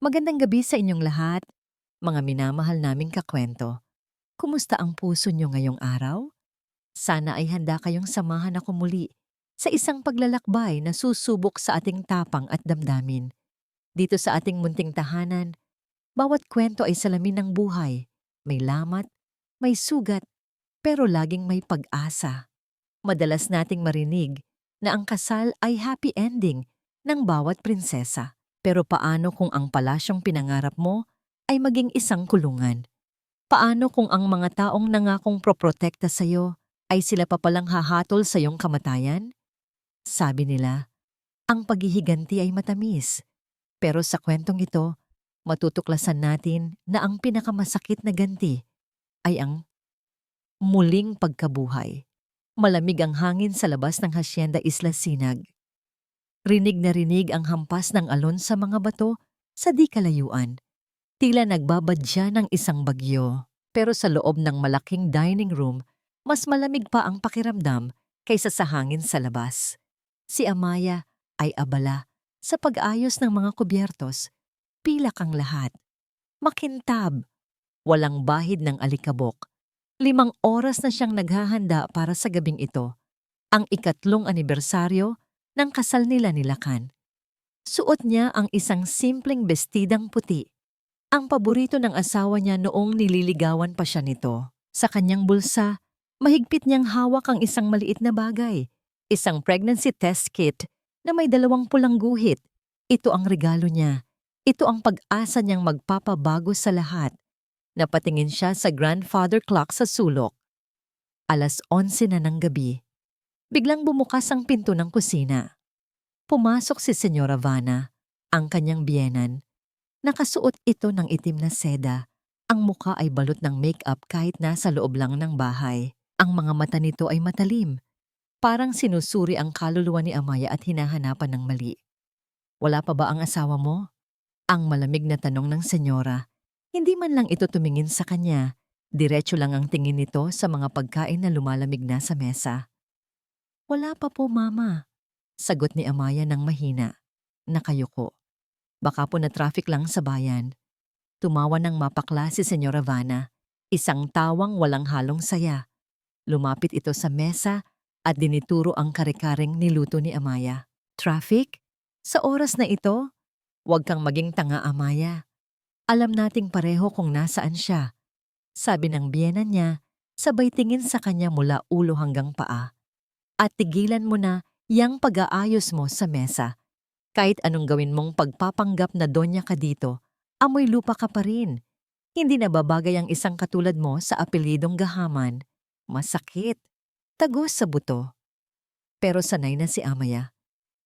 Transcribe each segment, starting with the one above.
Magandang gabi sa inyong lahat, mga minamahal naming kakwento. Kumusta ang puso nyo ngayong araw? Sana ay handa kayong samahan ako muli sa isang paglalakbay na susubok sa ating tapang at damdamin. Dito sa ating munting tahanan, bawat kwento ay salamin ng buhay. May lamat, may sugat, pero laging may pag-asa. Madalas nating marinig na ang kasal ay happy ending ng bawat prinsesa. Pero paano kung ang palasyong pinangarap mo ay maging isang kulungan? Paano kung ang mga taong nangakong proprotekta sa'yo ay sila pa palang hahatol sa iyong kamatayan? Sabi nila, ang paghihiganti ay matamis. Pero sa kwentong ito, matutuklasan natin na ang pinakamasakit na ganti ay ang muling pagkabuhay. Malamig ang hangin sa labas ng Hacienda Isla Sinag. Rinig na rinig ang hampas ng alon sa mga bato sa di kalayuan. Tila nagbabadya ng isang bagyo. Pero sa loob ng malaking dining room, mas malamig pa ang pakiramdam kaysa sa hangin sa labas. Si Amaya ay abala sa pag-ayos ng mga kubyertos. Pilak ang lahat. Makintab. Walang bahid ng alikabok. 5 oras na siyang naghahanda para sa gabing ito. Ang ikatlong anibersaryo ng kasal nila ni Lakan. Suot niya ang isang simpleng bestidang puti. Ang paborito ng asawa niya noong nililigawan pa siya nito. Sa kanyang bulsa, mahigpit niyang hawak ang isang maliit na bagay. Isang pregnancy test kit na may 2 pulang guhit. Ito ang regalo niya. Ito ang pag-asa niyang magpapabago sa lahat. Napatingin siya sa grandfather clock sa sulok. 11:00 na ng gabi. Biglang bumukas ang pinto ng kusina. Pumasok si Senyora Vanna, ang kanyang biyenan. Nakasuot ito ng itim na seda. Ang muka ay balot ng make-up kahit nasa loob lang ng bahay. Ang mga mata nito ay matalim. Parang sinusuri ang kaluluwa ni Amaya at hinahanapan ng mali. Wala pa ba ang asawa mo? Ang malamig na tanong ng senyora. Hindi man lang ito tumingin sa kanya. Diretso lang ang tingin nito sa mga pagkain na lumalamig na sa mesa. Wala pa po, Mama. Sagot ni Amaya ng mahina. Nakayuko. Baka po na traffic lang sa bayan. Tumawa ng mapakla si Senyora Vanna. Isang tawang walang halong saya. Lumapit ito sa mesa at dinituro ang kare-kareng niluto ni Amaya. Traffic? Sa oras na ito? Huwag kang maging tanga, Amaya. Alam nating pareho kung nasaan siya. Sabi ng biyena niya, sabay tingin sa kanya mula ulo hanggang paa. At tigilan mo na yang pag-aayos mo sa mesa. Kahit anong gawin mong pagpapanggap na donya ka dito, amoy lupa ka pa rin. Hindi nababagay ang isang katulad mo sa apelidong Gahaman. Masakit. Tagos sa buto. Pero sanay na si Amaya.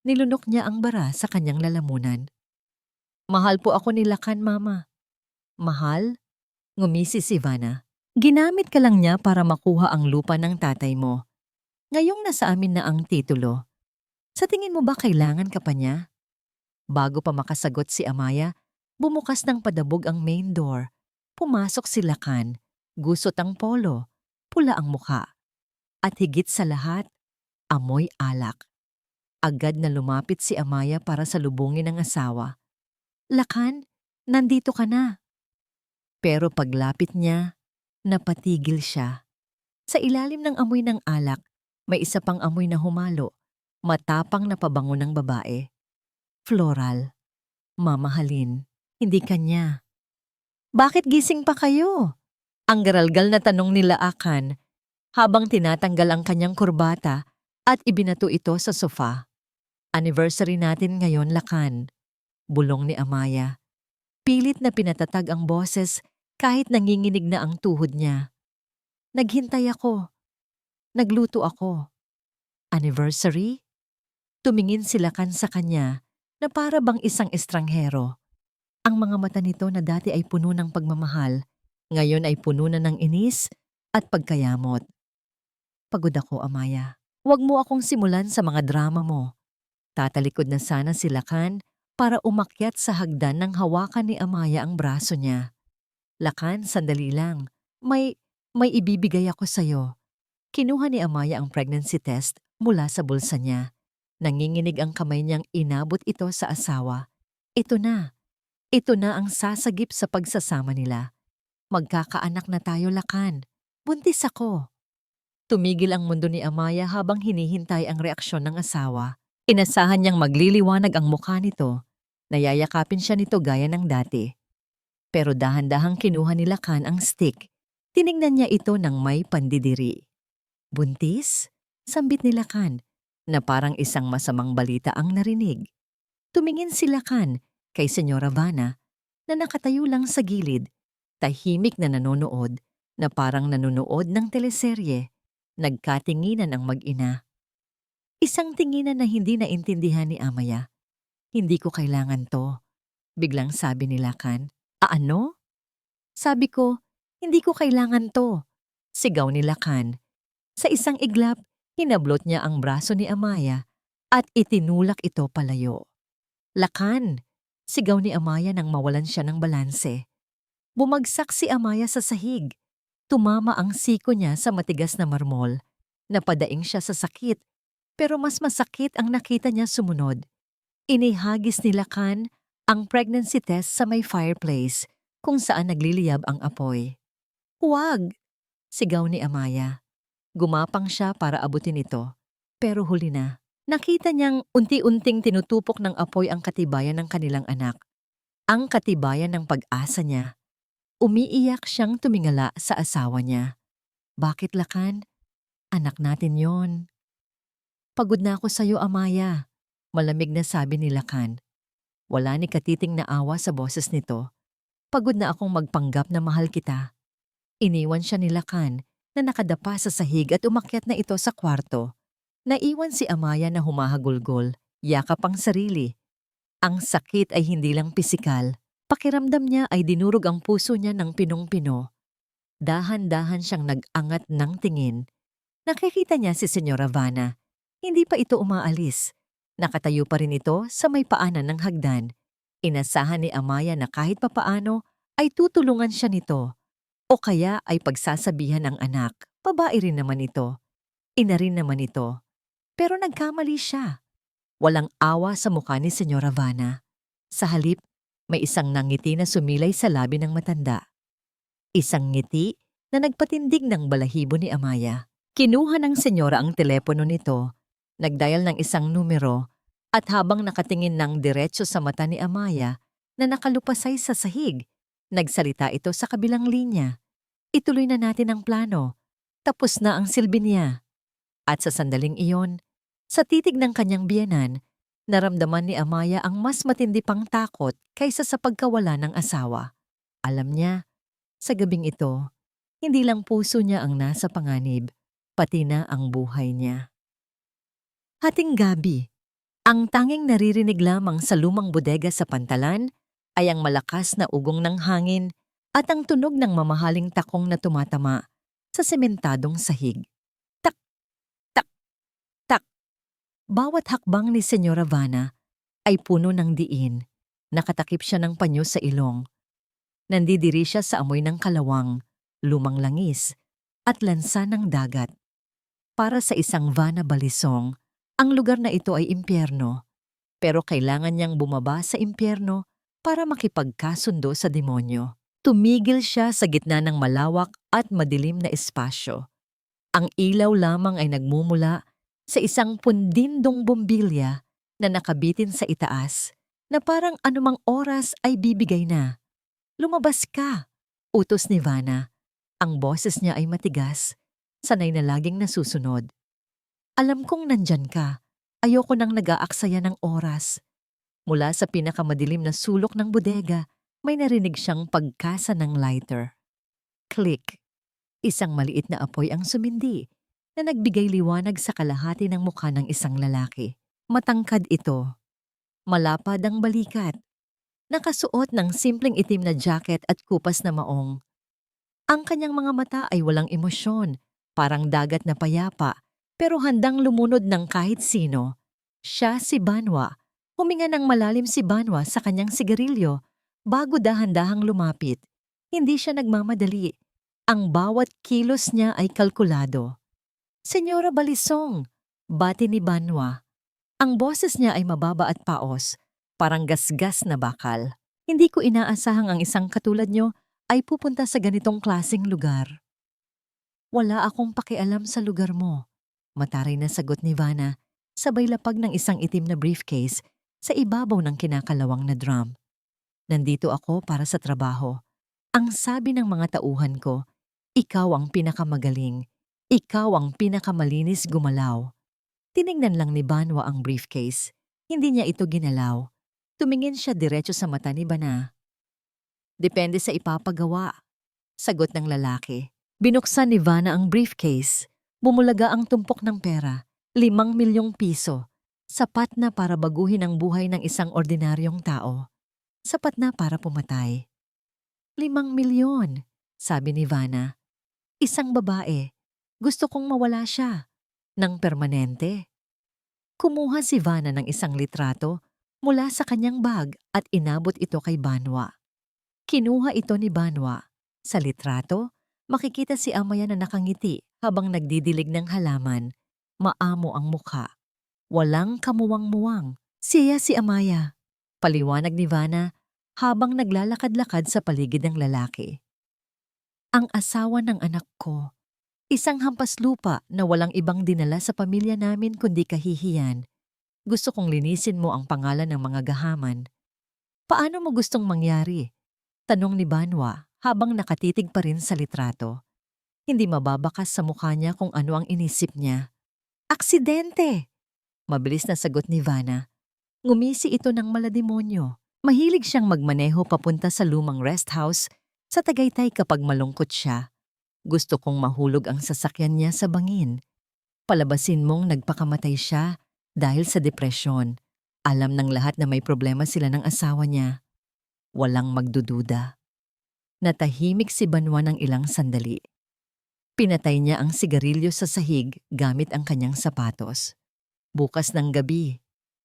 Nilunok niya ang bara sa kanyang lalamunan. Mahal po ako ni Lakan, Mama. Mahal? Ngumisi si Vanna. Ginamit ka lang niya para makuha ang lupa ng tatay mo. Ngayong nasa amin na ang titulo. Sa tingin mo ba kailangan ka pa niya? Bago pa makasagot si Amaya, bumukas ng padabog ang main door. Pumasok si Lakan. Gusot ang polo. Pula ang mukha. At higit sa lahat, amoy alak. Agad na lumapit si Amaya para salubungin ang asawa. Lakan, nandito ka na. Pero paglapit niya, napatigil siya. Sa ilalim ng amoy ng alak, may isa pang amoy na humalo. Matapang na pabango ng babae. Floral. Mamahalin. Hindi kanya. Bakit gising pa kayo? Ang garalgal na tanong nila Akan habang tinatanggal ang kanyang kurbata at ibinato ito sa sofa. Anniversary natin ngayon, Lakan. Bulong ni Amaya. Pilit na pinatatag ang boses kahit nanginginig na ang tuhod niya. Naghintay ako. Nagluto ako. Anniversary? Tumingin si Lakan sa kanya na para bang isang estranghero. Ang mga mata nito na dati ay puno ng pagmamahal, ngayon ay puno na ng inis at pagkayamot. Pagod ako, Amaya. Huwag mo akong simulan sa mga drama mo. Tatalikod na sana si Lakan para umakyat sa hagdan nang hawakan ni Amaya ang braso niya. Lakan, sandali lang. May ibibigay ako sa'yo. Kinuha ni Amaya ang pregnancy test mula sa bulsa niya. Nanginginig ang kamay niyang inabot ito sa asawa. Ito na. Ito na ang sasagip sa pagsasama nila. Magkakaanak na tayo, Lakan. Buntis ako. Tumigil ang mundo ni Amaya habang hinihintay ang reaksyon ng asawa. Inasahan niyang magliliwanag ang mukha nito. Nayayakapin siya nito gaya ng dati. Pero dahan-dahang kinuha ni Lakan ang stick. Tiningnan niya ito ng may pandidiri. Buntis? Sambit ni Lakan, na parang isang masamang balita ang narinig. Tumingin si Lakan kay Senyora Vanna na nakatayo lang sa gilid, tahimik na nanonood, na parang nanonood ng teleserye. Nagkatinginan ang mag-ina. Isang tinginan na hindi naintindihan ni Amaya. Hindi ko kailangan to. Biglang sabi ni Lakan. Ano? Sabi ko, hindi ko kailangan to. Sigaw ni Lakan. Sa isang iglap, hinablot niya ang braso ni Amaya at itinulak ito palayo. Lakan! Sigaw ni Amaya nang mawalan siya ng balanse. Bumagsak si Amaya sa sahig. Tumama ang siko niya sa matigas na marmol. Napadaing siya sa sakit, pero mas masakit ang nakita niya sumunod. Inihagis ni Lakan ang pregnancy test sa may fireplace kung saan nagliliyab ang apoy. Huwag! Sigaw ni Amaya. Gumapang siya para abutin ito, pero huli na. Nakita niyang unti-unting tinutupok ng apoy ang katibayan ng kanilang anak. Ang katibayan ng pag-asa niya. Umiiyak siyang tumingala sa asawa niya. Bakit, Lakan? Anak natin yon. Pagod na ako sa'yo, Amaya. Malamig na sabi ni Lakan. Wala ni katiting na awa sa boses nito. Pagod na akong magpanggap na mahal kita. Iniwan siya ni Lakan na nakadapa sa sahig at umakyat na ito sa kwarto. Naiwan si Amaya na humahagulgol, yakap ang sarili. Ang sakit ay hindi lang pisikal. Pakiramdam niya ay dinurog ang puso niya ng pinong-pino. Dahan-dahan siyang nag-angat ng tingin. Nakikita niya si Senyora Vanna. Hindi pa ito umaalis. Nakatayo pa rin ito sa may paanan ng hagdan. Inasahan ni Amaya na kahit papaano ay tutulungan siya nito. O kaya ay pagsasabihan ng anak, babae rin naman ito. Ina rin naman ito. Pero nagkamali siya. Walang awa sa mukha ni Senyora Vanna. Sa halip, may isang nangiti na sumilay sa labi ng matanda. Isang ngiti na nagpatindig ng balahibo ni Amaya. Kinuha ng senyora ang telepono nito, nagdial ng isang numero, at habang nakatingin ng diretso sa mata ni Amaya na nakalupasay sa sahig, nagsalita ito sa kabilang linya. Ituloy na natin ang plano. Tapos na ang silbi niya. At sa sandaling iyon, sa titig ng kanyang biyenan, naramdaman ni Amaya ang mas matindi pang takot kaysa sa pagkawala ng asawa. Alam niya, sa gabing ito, hindi lang puso niya ang nasa panganib, pati na ang buhay niya. Hating gabi, ang tanging naririnig lamang sa lumang bodega sa Pantalan ay ang malakas na ugong ng hangin at ang tunog ng mamahaling takong na tumatama sa sementadong sahig. Tak, tak, tak. Bawat hakbang ni Senyora Vanna ay puno ng diin. Nakatakip siya ng panyo sa ilong. Nandidiri siya sa amoy ng kalawang, lumang langis, at lansa ng dagat. Para sa isang Vanna Balisong, ang lugar na ito ay impyerno. Pero kailangan niyang bumaba sa impyerno para makipagkasundo sa demonyo. Tumigil siya sa gitna ng malawak at madilim na espasyo. Ang ilaw lamang ay nagmumula sa isang pundindong bombilya na nakabitin sa itaas na parang anumang oras ay bibigay na. Lumabas ka, utos ni Vanna. Ang boses niya ay matigas, sanay na laging nasusunod. Alam kong nandyan ka, ayoko nang nag-aaksaya ng oras. Mula sa pinakamadilim na sulok ng bodega, may narinig siyang pagkasa ng lighter. Click. Isang maliit na apoy ang sumindi na nagbigay liwanag sa kalahati ng mukha ng isang lalaki. Matangkad ito. Malapad ang balikat. Nakasuot ng simpleng itim na jacket at kupas na maong. Ang kanyang mga mata ay walang emosyon, parang dagat na payapa, pero handang lumunod ng kahit sino. Siya si Banwa. Huminga ng malalim si Banwa sa kanyang sigarilyo bago dahan-dahang lumapit. Hindi siya nagmamadali. Ang bawat kilos niya ay kalkulado. Senyora Balisong, bati ni Banwa. Ang boses niya ay mababa at paos, parang gasgas na bakal. Hindi ko inaasahang ang isang katulad nyo ay pupunta sa ganitong klaseng lugar. Wala akong pakialam sa lugar mo. Mataray na sagot ni Vanna, sabay lapag ng isang itim na briefcase sa ibabaw ng kinakalawang na drum. Nandito ako para sa trabaho. Ang sabi ng mga tauhan ko, ikaw ang pinakamagaling. Ikaw ang pinakamalinis gumalaw. Tiningnan lang ni Banwa ang briefcase. Hindi niya ito ginalaw. Tumingin siya diretso sa mata ni Bana. Depende sa ipapagawa, sagot ng lalaki. Binuksan ni Vanna ang briefcase. Bumulaga ang tumpok ng pera, 5 milyong piso. Sapat na para baguhin ang buhay ng isang ordinaryong tao. Sapat na para pumatay. 5 milyon, sabi ni Vanna. Isang babae. Gusto kong mawala siya. Nang permanente. Kumuha si Vanna ng isang litrato mula sa kanyang bag at inabot ito kay Banwa. Kinuha ito ni Banwa. Sa litrato, makikita si Amaya na nakangiti habang nagdidilig ng halaman. Maamo ang mukha. Walang kamuwang-muwang. Siya si Amaya. Paliwanag ni Vanna habang naglalakad-lakad sa paligid ng lalaki. Ang asawa ng anak ko. Isang hampas lupa na walang ibang dinala sa pamilya namin kundi kahihiyan. Gusto kong linisin mo ang pangalan ng mga gahaman. Paano mo gustong mangyari? Tanong ni Banwa habang nakatitig pa rin sa litrato. Hindi mababakas sa mukha niya kung ano ang inisip niya. Aksidente! Mabilis na sagot ni Vanna. Ngumisi ito ng malademonyo. Mahilig siyang magmaneho papunta sa lumang rest house sa Tagaytay kapag malungkot siya. Gusto kong mahulog ang sasakyan niya sa bangin. Palabasin mong nagpakamatay siya dahil sa depresyon. Alam ng lahat na may problema sila ng asawa niya. Walang magdududa. Natahimik si Banwa ng ilang sandali. Pinatay niya ang sigarilyo sa sahig gamit ang kanyang sapatos. Bukas ng gabi,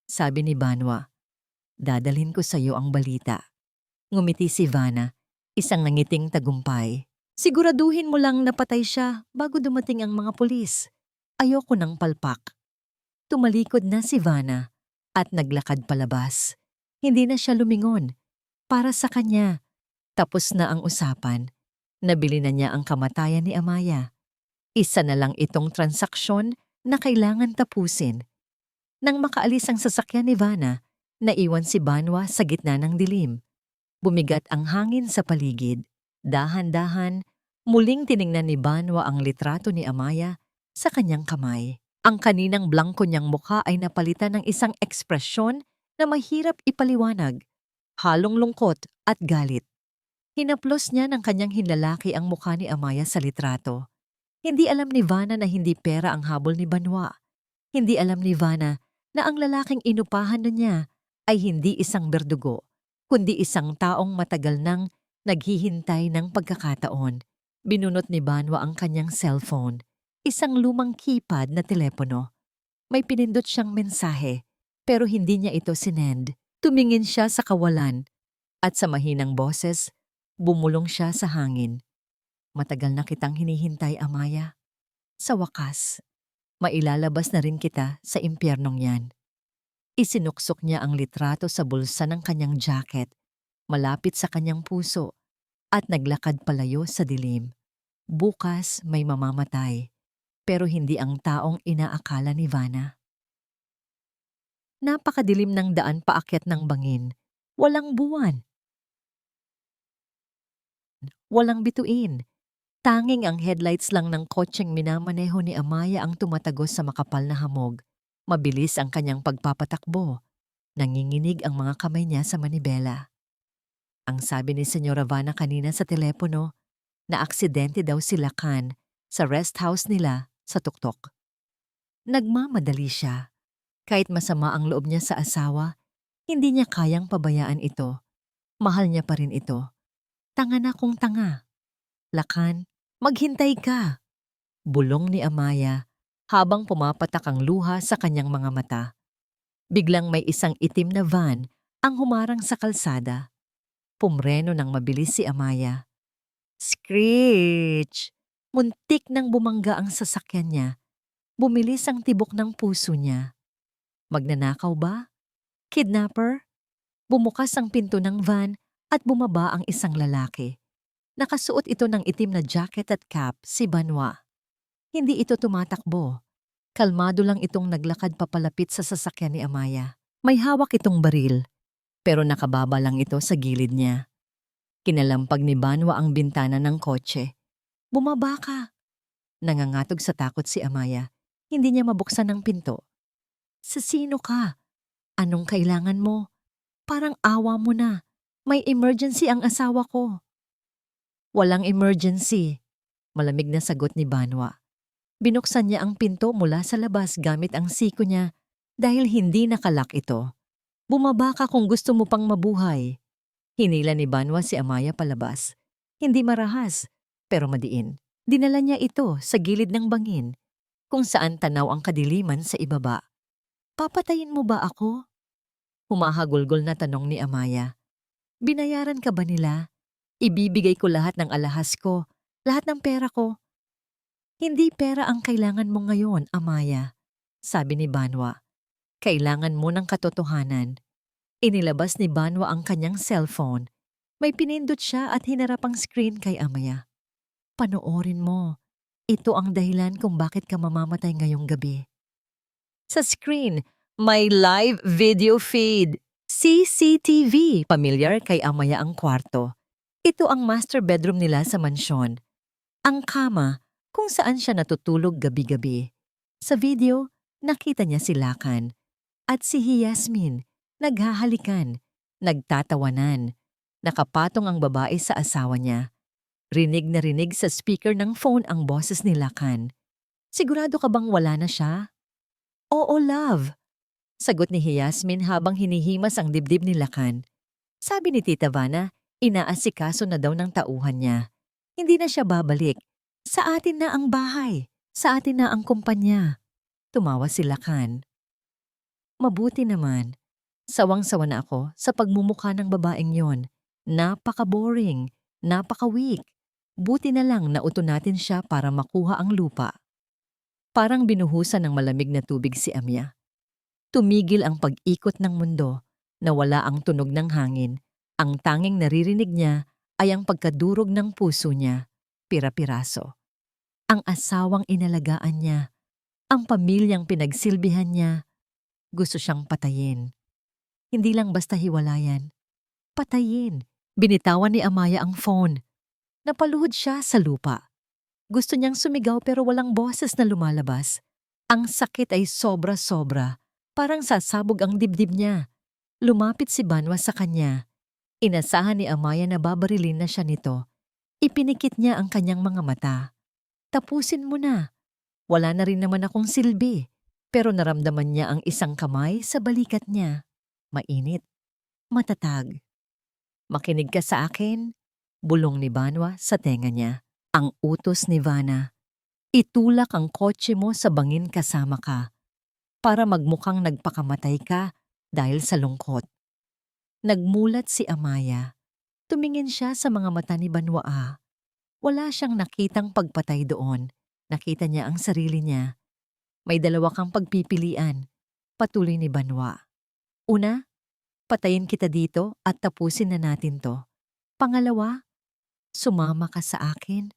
sabi ni Banwa, dadalhin ko sa iyo ang balita. Ngumiti si Vanna, isang nangiting tagumpay. Siguraduhin mo lang napatay siya bago dumating ang mga pulis. Ayoko ng palpak. Tumalikod na si Vanna at naglakad palabas. Hindi na siya lumingon. Para sa kanya, tapos na ang usapan. Nabili na niya ang kamatayan ni Amaya. Isa na lang itong transaksyon na kailangan tapusin. Nang makaalis ang sasakyan ni Vanna, naiwan si Banwa sa gitna ng dilim. Bumigat ang hangin sa paligid. Dahan-dahan, muling tiningnan ni Banwa ang litrato ni Amaya sa kanyang kamay. Ang kaninang blangko niyang mukha ay napalitan ng isang ekspresyon na mahirap ipaliwanag. Halong lungkot at galit. Hinaplos niya ng kanyang hinlalaki ang mukha ni Amaya sa litrato. Hindi alam ni Vanna na hindi pera ang habol ni Banwa. Hindi alam ni Vanna na ang lalaking inupahan na niya ay hindi isang berdugo, kundi isang taong matagal nang naghihintay ng pagkakataon. Binunot ni Banwa ang kanyang cellphone, isang lumang keypad na telepono. May pinindot siyang mensahe, pero hindi niya ito sinend. Tumingin siya sa kawalan, at sa mahinang boses, bumulong siya sa hangin. Matagal na kitang hinihintay, Amaya. Sa wakas, mailalabas na rin kita sa impyernong yan. Isinuksok niya ang litrato sa bulsa ng kanyang jacket, malapit sa kanyang puso, at naglakad palayo sa dilim. Bukas may mamamatay, pero hindi ang taong inaakala ni Vanna. Napakadilim ng daan paakyat ng bangin. Walang buwan. Walang bituin. Tanging ang headlights lang ng kotseng minamaneho ni Amaya ang tumatagos sa makapal na hamog. Mabilis ang kanyang pagpapatakbo. Nanginginig ang mga kamay niya sa manibela. Ang sabi ni Senyora Vanna kanina sa telepono, na aksidente daw si Lacan sa rest house nila sa tuktok. Nagmamadali siya. Kahit masama ang loob niya sa asawa, hindi niya kayang pabayaan ito. Mahal niya pa rin ito. Tanga na kung tanga. Lacan, maghintay ka. Bulong ni Amaya habang pumapatak ang luha sa kanyang mga mata. Biglang may isang itim na van ang humarang sa kalsada. Pumreno ng mabilis si Amaya. Screech! Muntik nang bumangga ang sasakyan niya. Bumilis ang tibok ng puso niya. Magnanakaw ba? Kidnapper? Bumukas ang pinto ng van At bumaba ang isang lalaki. Nakasuot ito ng itim na jacket at cap, si Banwa. Hindi ito tumatakbo. Kalmado lang itong naglakad papalapit sa sasakyan ni Amaya. May hawak itong baril, pero nakababa lang ito sa gilid niya. Kinalampag ni Banwa ang bintana ng kotse. Bumaba ka! Nangangatog sa takot si Amaya. Hindi niya mabuksan ang pinto. Sa sino ka? Anong kailangan mo? Parang awa mo na. May emergency ang asawa ko. Walang emergency. Malamig na sagot ni Banwa. Binuksan niya ang pinto mula sa labas gamit ang siko niya dahil hindi nakalak ito. Bumaba ka kung gusto mo pang mabuhay. Hinila ni Banwa si Amaya palabas. Hindi marahas, pero madiin. Dinala niya ito sa gilid ng bangin kung saan tanaw ang kadiliman sa ibaba. Papatayin mo ba ako? Humahagulgol na tanong ni Amaya. Binayaran ka ba nila? Ibibigay ko lahat ng alahas ko, lahat ng pera ko. Hindi pera ang kailangan mo ngayon, Amaya, sabi ni Banwa. Kailangan mo ng katotohanan. Inilabas ni Banwa ang kanyang cellphone. May pinindot siya at hinarap ang screen kay Amaya. Panoorin mo. Ito ang dahilan kung bakit ka mamamatay ngayong gabi. Sa screen, may live video feed. CCTV. Pamilyar kay Amaya ang kwarto. Ito ang master bedroom nila sa mansyon. Ang kama kung saan siya natutulog gabi-gabi. Sa video, nakita niya si Lakan at si Yasmin naghahalikan, nagtatawanan. Nakapatong ang babae sa asawa niya. Rinig na rinig sa speaker ng phone ang boses ni Lakan. Sigurado ka bang wala na siya? Oo, love. Sagot ni Yasmin habang hinihimas ang dibdib ni Lakan. Sabi ni Tita Vanna, inaasikaso na daw ng tauhan niya. Hindi na siya babalik. Sa atin na ang bahay. Sa atin na ang kumpanya. Tumawa si Lakan. Mabuti naman. Sawang-sawa na ako sa pagmumukha ng babaeng yon. Napaka-boring. Napaka-weak. Buti na lang nauto natin siya para makuha ang lupa. Parang binuhusan ng malamig na tubig si Amya. Tumigil ang pag-ikot ng mundo. Nawala ang tunog ng hangin. Ang tanging naririnig niya ay ang pagkadurog ng puso niya, pira-piraso. Ang asawang inalagaan niya, ang pamilyang pinagsilbihan niya, gusto siyang patayin. Hindi lang basta hiwalayan. Patayin. Binitawan ni Amaya ang phone. Napaluhod siya sa lupa. Gusto niyang sumigaw pero walang boses na lumalabas. Ang sakit ay sobra-sobra. Parang sasabog ang dibdib niya. Lumapit si Banwa sa kanya. Inasahan ni Amaya na babarilin na siya nito. Ipinikit niya ang kanyang mga mata. Tapusin mo na. Wala na rin naman akong silbi. Pero naramdaman niya ang isang kamay sa balikat niya. Mainit. Matatag. Makinig ka sa akin. Bulong ni Banwa sa tenga niya. Ang utos ni Vanna. Itulak ang kotse mo sa bangin kasama ka. Para magmukhang nagpakamatay ka dahil sa lungkot. Nagmulat si Amaya. Tumingin siya sa mga mata ni Banwa. Wala siyang nakitang pagpatay doon. Nakita niya ang sarili niya. May dalawa kang pagpipilian. Patuloy ni Banwa. Una, patayin kita dito at tapusin na natin to. Pangalawa, sumama ka sa akin,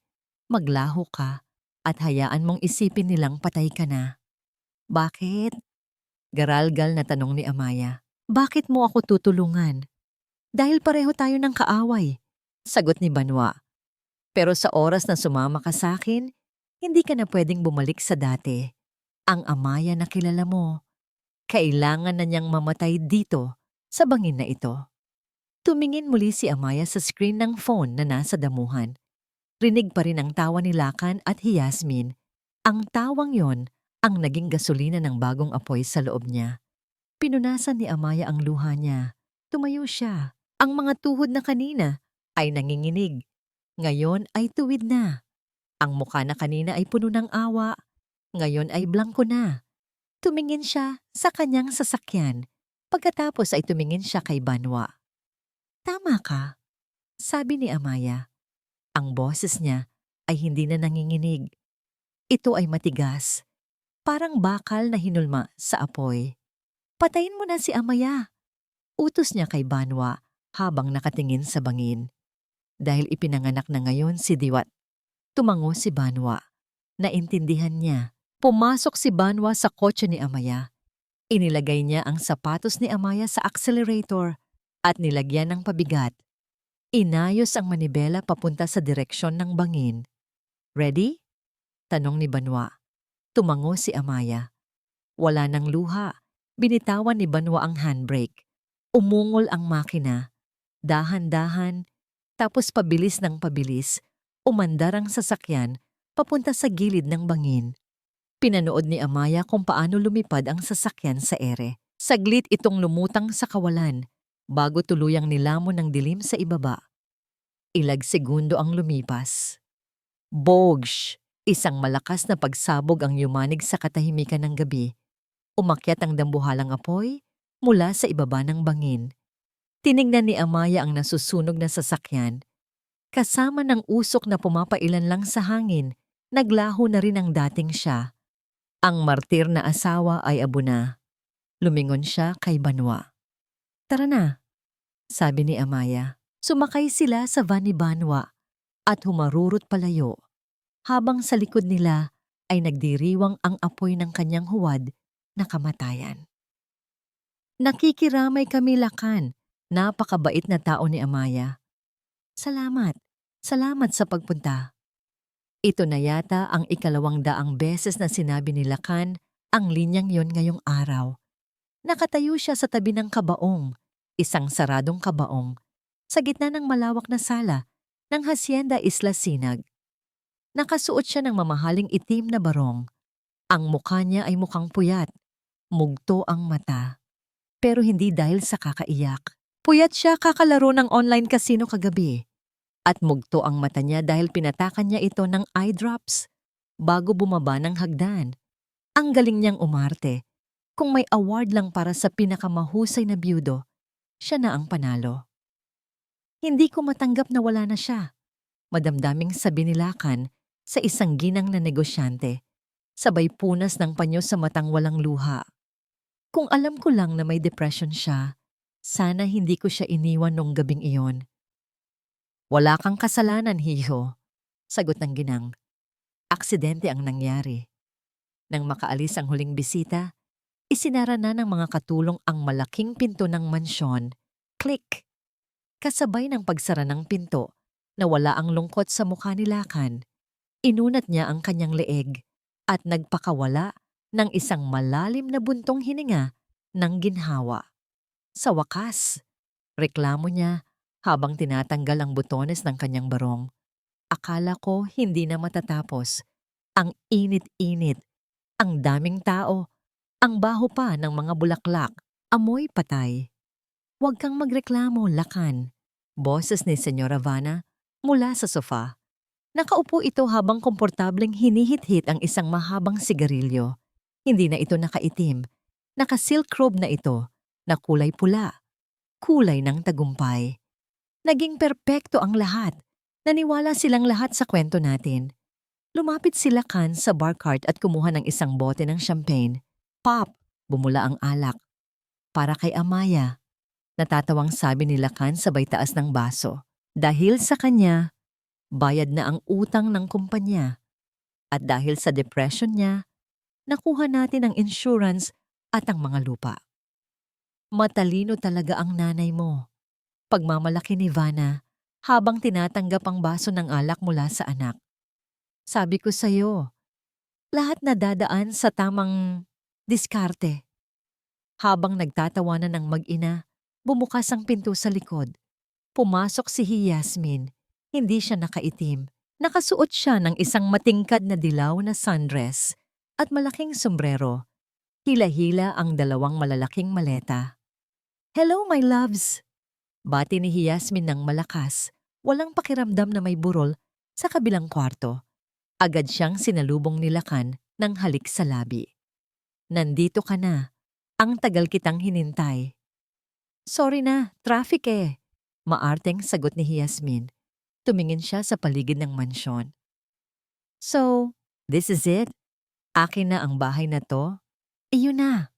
maglaho ka, at hayaan mong isipin nilang patay ka na. Bakit? Garalgal na tanong ni Amaya. Bakit mo ako tutulungan? Dahil pareho tayo ng kaaway, sagot ni Banwa. Pero sa oras na sumama ka sa akin, hindi ka na pwedeng bumalik sa dati. Ang Amaya na kilala mo, kailangan na niyang mamatay dito sa bangin na ito. Tumingin muli si Amaya sa screen ng phone na nasa damuhan. Rinig pa rin ang tawa ni Lakan at Yasmin. Ang tawang yon ang naging gasolina ng bagong apoy sa loob niya. Pinunasan ni Amaya ang luha niya. Tumayo siya. Ang mga tuhod na kanina ay nanginginig. Ngayon ay tuwid na. Ang mukha na kanina ay puno ng awa. Ngayon ay blangko na. Tumingin siya sa kanyang sasakyan. Pagkatapos ay tumingin siya kay Banwa. Tama ka, sabi ni Amaya. Ang boses niya ay hindi na nanginginig. Ito ay matigas. Parang bakal na hinulma sa apoy. Patayin mo na si Amaya. Utos niya kay Banwa habang nakatingin sa bangin. Dahil ipinanganak na ngayon si Diwat. Tumango si Banwa. Naintindihan niya. Pumasok si Banwa sa kotse ni Amaya. Inilagay niya ang sapatos ni Amaya sa accelerator at nilagyan ng pabigat. Inayos ang manibela papunta sa direksyon ng bangin. Ready? Tanong ni Banwa. Tumango si Amaya. Wala nang luha. Binitawan ni Banwa ang handbrake. Umungol ang makina. Dahan-dahan, tapos pabilis ng pabilis, umandar ang sasakyan papunta sa gilid ng bangin. Pinanood ni Amaya kung paano lumipad ang sasakyan sa ere. Saglit itong lumutang sa kawalan bago tuluyang nilamon ng dilim sa ibaba. Ilag segundo ang lumipas. Bogsh! Isang malakas na pagsabog ang yumanig sa katahimikan ng gabi. Umakyat ang dambuhalang apoy mula sa ibaba ng bangin. Tiningnan ni Amaya ang nasusunog na sasakyan. Kasama ng usok na pumapailan lang sa hangin, naglaho na rin ang dating siya. Ang martir na asawa ay abo na. Lumingon siya kay Banwa. Tara na, sabi ni Amaya. Sumakay sila sa van ni Banwa at humarurot palayo. Habang sa likod nila ay nagdiriwang ang apoy ng kanyang huwad na kamatayan. Nakikiramay kami, Lakan. Napakabait na tao ni Amaya. Salamat. Salamat sa pagpunta. Ito na yata ang 200 beses na sinabi ni Lakan ang linyang yon ngayong araw. Nakatayo siya sa tabi ng kabaong, isang saradong kabaong, sa gitna ng malawak na sala ng Hacienda Isla Sinag. Nakasuot siya ng mamahaling itim na barong. Ang mukha niya ay mukhang puyat. Mugto ang mata. Pero hindi dahil sa kakaiyak. Puyat siya kakalaro ng online casino kagabi. At mugto ang mata niya dahil pinatakan niya ito ng eye drops bago bumaba ng hagdan. Ang galing niyang umarte. Kung may award lang para sa pinakamahusay na byudo, siya na ang panalo. Hindi ko matanggap na wala na siya. Madamdaming sabi ni Lakan sa isang ginang na negosyante. Sabay punas ng panyo sa matang walang luha. Kung alam ko lang na may depression siya, sana hindi ko siya iniwan nung gabing iyon. Wala kang kasalanan, hiho, sagot ng ginang. Aksidente ang nangyari. Nang makaalis ang huling bisita, isinara na ng mga katulong ang malaking pinto ng mansyon. Click! Kasabay ng pagsara ng pinto, nawala ang lungkot sa mukha ni Lakan. Inunat niya ang kanyang leeg at nagpakawala ng isang malalim na buntong hininga ng ginhawa. Sa wakas, reklamo niya habang tinatanggal ang butones ng kanyang barong. Akala ko hindi na matatapos. Ang init-init, ang daming tao, ang baho pa ng mga bulaklak, amoy patay. Huwag kang magreklamo, Lakan. Boses ni Senyora Vanna mula sa sofa. Nakaupo ito habang komportableng hinihit-hit ang isang mahabang sigarilyo. Hindi na ito nakaitim. Naka-silk robe na ito, na kulay pula. Kulay ng tagumpay. Naging perpekto ang lahat. Naniwala silang lahat sa kwento natin. Lumapit si Lakan sa bar cart at kumuha ng isang bote ng champagne. Pop! Bumula ang alak. Para kay Amaya. Natatawang sabi ni Lakan sabay taas ng baso. Dahil sa kanya, bayad na ang utang ng kumpanya. At dahil sa depression niya, nakuha natin ang insurance at ang mga lupa. Matalino talaga ang nanay mo. Pagmamalaki ni Vanna habang tinatanggap ang baso ng alak mula sa anak. Sabi ko sa'yo, lahat na dadaan sa tamang diskarte. Habang nagtatawanan ng mag-ina, bumukas ang pinto sa likod. Pumasok si Yasmin. Hindi siya nakaitim. Nakasuot siya ng isang matingkad na dilaw na sundress at malaking sombrero. Hila-hila ang 2 malalaking maleta. Hello, my loves! Bati ni Yasmin ng malakas, walang pakiramdam na may burol sa kabilang kwarto. Agad siyang sinalubong ni Lakan ng halik sa labi. Nandito ka na. Ang tagal kitang hinintay. Sorry na, traffic eh. Maarteng sagot ni Yasmin. Tumingin siya sa paligid ng mansyon. So, this is it? Akin na ang bahay na to? Iyon na,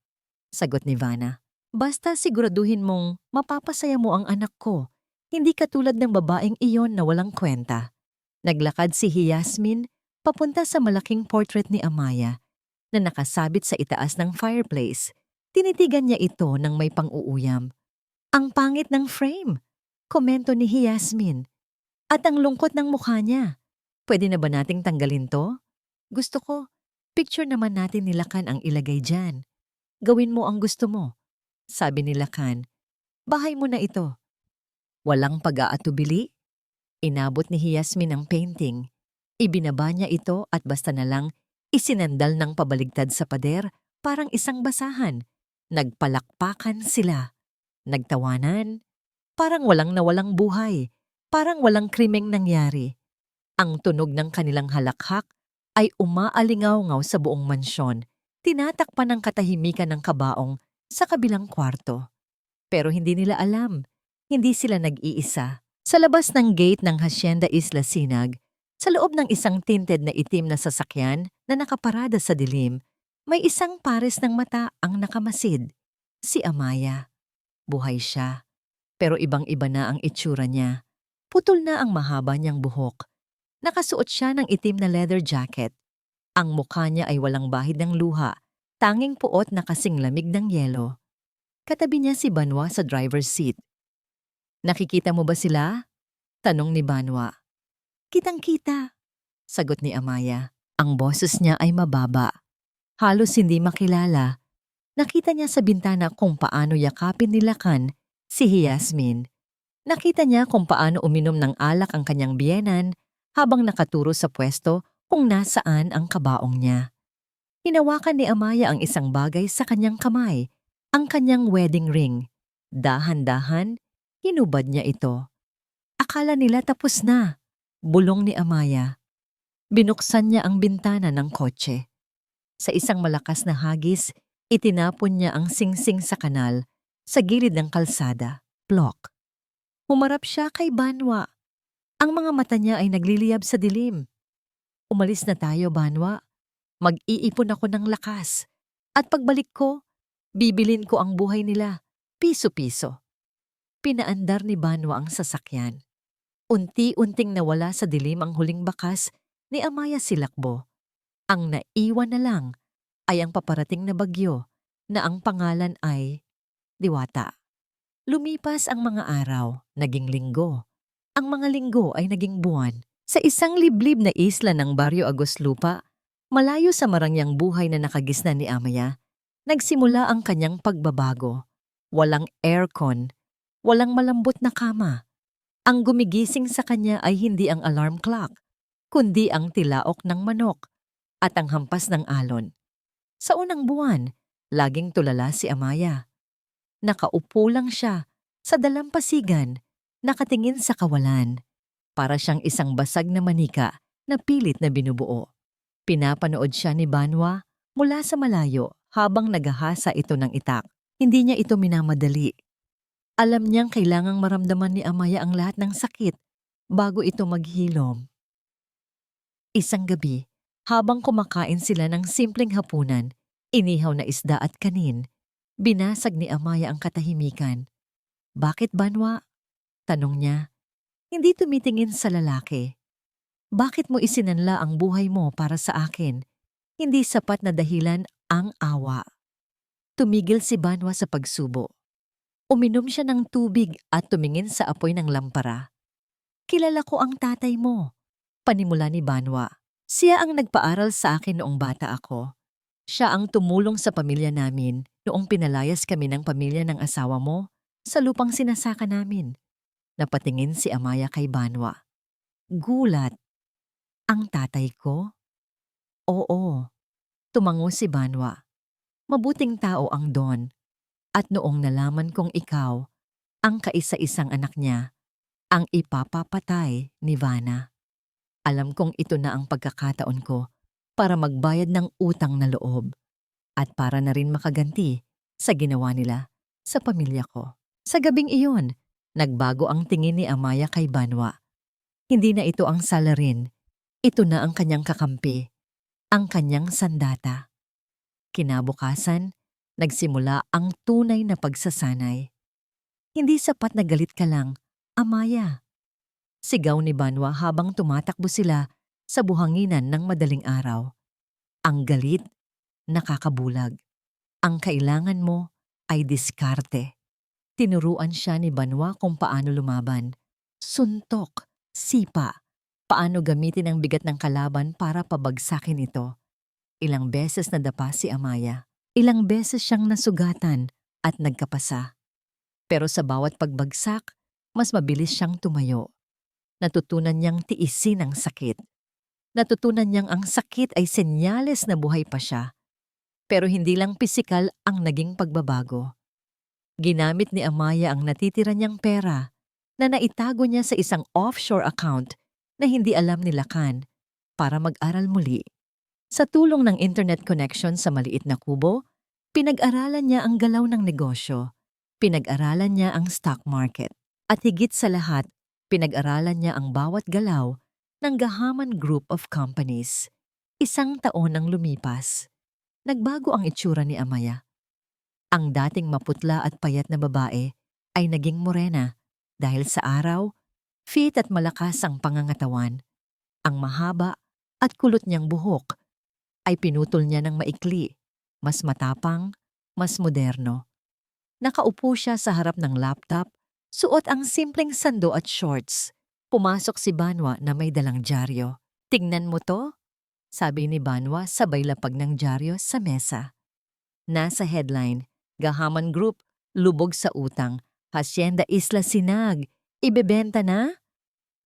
sagot ni Vanna. Basta siguraduhin mong mapapasaya mo ang anak ko. Hindi katulad ng babaeng iyon na walang kwenta. Naglakad si Yasmin papunta sa malaking portrait ni Amaya na nakasabit sa itaas ng fireplace. Tinitigan niya ito ng may pang-uuyam. Ang pangit ng frame, komento ni Yasmin. At ang lungkot ng mukha niya. Pwede na ba nating tanggalin to? Gusto ko, picture naman natin ni Lakan ang ilagay dyan. Gawin mo ang gusto mo. Sabi ni Lakan, bahay mo na ito. Walang pag-aatubili. Inabot ni Yasmin ang painting. Ibinaba niya ito at basta na lang isinandal ng pabaligtad sa pader parang isang basahan. Nagpalakpakan sila. Nagtawanan. Parang walang nawalang buhay. Parang walang krimeng nangyari. Ang tunog ng kanilang halakhak ay umaalingaw-ngaw sa buong mansyon. Tinatakpan ng katahimikan ng kabaong sa kabilang kwarto. Pero hindi nila alam. Hindi sila nag-iisa. Sa labas ng gate ng Hacienda Isla Sinag, sa loob ng isang tinted na itim na sasakyan na nakaparada sa dilim, may isang pares ng mata ang nakamasid. Si Amaya. Buhay siya. Pero ibang-iba na ang itsura niya. Putol na ang mahaba niyang buhok. Nakasuot siya ng itim na leather jacket. Ang mukha niya ay walang bahid ng luha, tanging puot na kasing lamig ng yelo. Katabi niya si Banwa sa driver's seat. Nakikita mo ba sila? Tanong ni Banwa. Kitang-kita, sagot ni Amaya. Ang boses niya ay mababa. Halos hindi makilala. Nakita niya sa bintana kung paano yakapin ni Lakan si Yasmin. Nakita niya kung paano uminom ng alak ang kanyang biyenan habang nakaturo sa pwesto kung nasaan ang kabaong niya. Hinawakan ni Amaya ang isang bagay sa kanyang kamay, ang kanyang wedding ring. Dahan-dahan, hinubad niya ito. Akala nila tapos na. Bulong ni Amaya. Binuksan niya ang bintana ng kotse. Sa isang malakas na hagis, itinapon niya ang singsing sa kanal sa gilid ng kalsada. Plok. Humarap siya kay Banwa. Ang mga mata niya ay nagliliyab sa dilim. Umalis na tayo, Banwa. Mag-iipon ako ng lakas. At pagbalik ko, bibilin ko ang buhay nila. Piso-piso. Pinaandar ni Banwa ang sasakyan. Unti-unting nawala sa dilim ang huling bakas ni Amaya Silakbo. Ang naiwan na lang ay ang paparating na bagyo na ang pangalan ay Diwata. Lumipas ang mga araw, naging linggo. Ang mga linggo ay naging buwan. Sa isang liblib na isla ng Barrio Agoslupa, malayo sa marangyang buhay na nakagisnan ni Amaya, nagsimula ang kanyang pagbabago. Walang aircon, walang malambot na kama. Ang gumigising sa kanya ay hindi ang alarm clock, kundi ang tilaok ng manok at ang hampas ng alon. Sa unang buwan, laging tulala si Amaya. Nakaupo lang siya sa dalampasigan, nakatingin sa kawalan. Para siyang isang basag na manika na pilit na binubuo. Pinapanood siya ni Banwa mula sa malayo habang naghahasa ito ng itak. Hindi niya ito minamadali. Alam niyang kailangang maramdaman ni Amaya ang lahat ng sakit bago ito maghilom. Isang gabi, habang kumakain sila ng simpleng hapunan, inihaw na isda at kanin, binasag ni Amaya ang katahimikan. Bakit, Banwa? Tanong niya. Hindi tumitingin sa lalaki. Bakit mo isinanla ang buhay mo para sa akin? Hindi sapat na dahilan ang awa. Tumigil si Banwa sa pagsubo. Uminom siya ng tubig at tumingin sa apoy ng lampara. Kilala ko ang tatay mo, panimula ni Banwa. Siya ang nagpaaral sa akin noong bata ako. Siya ang tumulong sa pamilya namin noong pinalayas kami ng pamilya ng asawa mo sa lupang sinasaka namin. Napatingin si Amaya kay Banwa. Gulat. Ang tatay ko? Oo. Tumango si Banwa. Mabuting tao ang Don. At noong nalaman kong ikaw, ang kaisa-isang anak niya, ang ipapapatay ni Vanna. Alam kong ito na ang pagkakataon ko para magbayad ng utang na loob at para na rin makaganti sa ginawa nila sa pamilya ko. Sa gabing iyon, nagbago ang tingin ni Amaya kay Banwa. Hindi na ito ang salarin, ito na ang kanyang kakampi, ang kanyang sandata. Kinabukasan, Nagsimula ang tunay na pagsasanay. Hindi sapat na galit ka lang, Amaya. Sigaw ni Banwa habang tumatakbo sila sa buhanginan ng madaling araw. Ang galit, nakakabulag. Ang kailangan mo ay diskarte. Tinuruan siya ni Banwa kung paano lumaban. Suntok, sipa, paano gamitin ang bigat ng kalaban para pabagsakin ito. Ilang beses nadapa si Amaya. Ilang beses siyang nasugatan at nagkapasa. Pero sa bawat pagbagsak, mas mabilis siyang tumayo. Natutunan niyang tiisin ang sakit. Natutunan niyang ang sakit ay senyales na buhay pa siya. Pero hindi lang pisikal ang naging pagbabago. Ginamit ni Amaya ang natitira niyang pera na naitago niya sa isang offshore account na hindi alam ni Lakan para mag-aral muli. Sa tulong ng internet connection sa maliit na kubo, pinag-aralan niya ang galaw ng negosyo. Pinag-aralan niya ang stock market. At higit sa lahat, pinag-aralan niya ang bawat galaw ng Gahaman Group of Companies. 1 taon ang lumipas. Nagbago ang itsura ni Amaya. Ang dating maputla at payat na babae ay naging morena dahil sa araw, fit at malakas ang pangangatawan. Ang mahaba at kulot niyang buhok ay pinutol niya ng maikli, mas matapang, mas moderno. Nakaupo siya sa harap ng laptop, suot ang simpleng sando at shorts. Pumasok si Banwa na may dalang dyaryo. "Tingnan mo to," sabi ni Banwa sabay lapag ng dyaryo sa mesa. Nasa headline, Gahaman Group, lubog sa utang, Hacienda Isla Sinag, ibebenta na?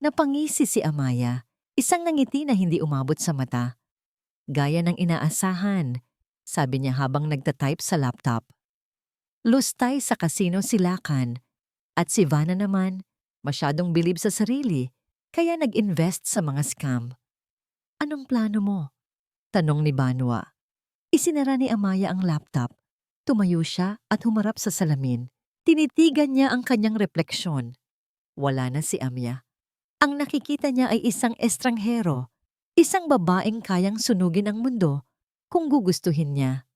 Napangisi si Amaya, isang nangiti na hindi umabot sa mata. "Gaya ng inaasahan," sabi niya habang nagtatype sa laptop. Lustay sa kasino si Lakan at si Vanna naman masyadong bilib sa sarili kaya nag-invest sa mga scam. "Anong plano mo?" tanong ni Banwa. Isinara ni Amaya ang laptop. Tumayo siya at humarap sa salamin. Tinitigan niya ang kanyang refleksyon. Wala na si Amya. Ang nakikita niya ay isang estranghero, isang babaeng kayang sunugin ang mundo kung gugustuhin niya.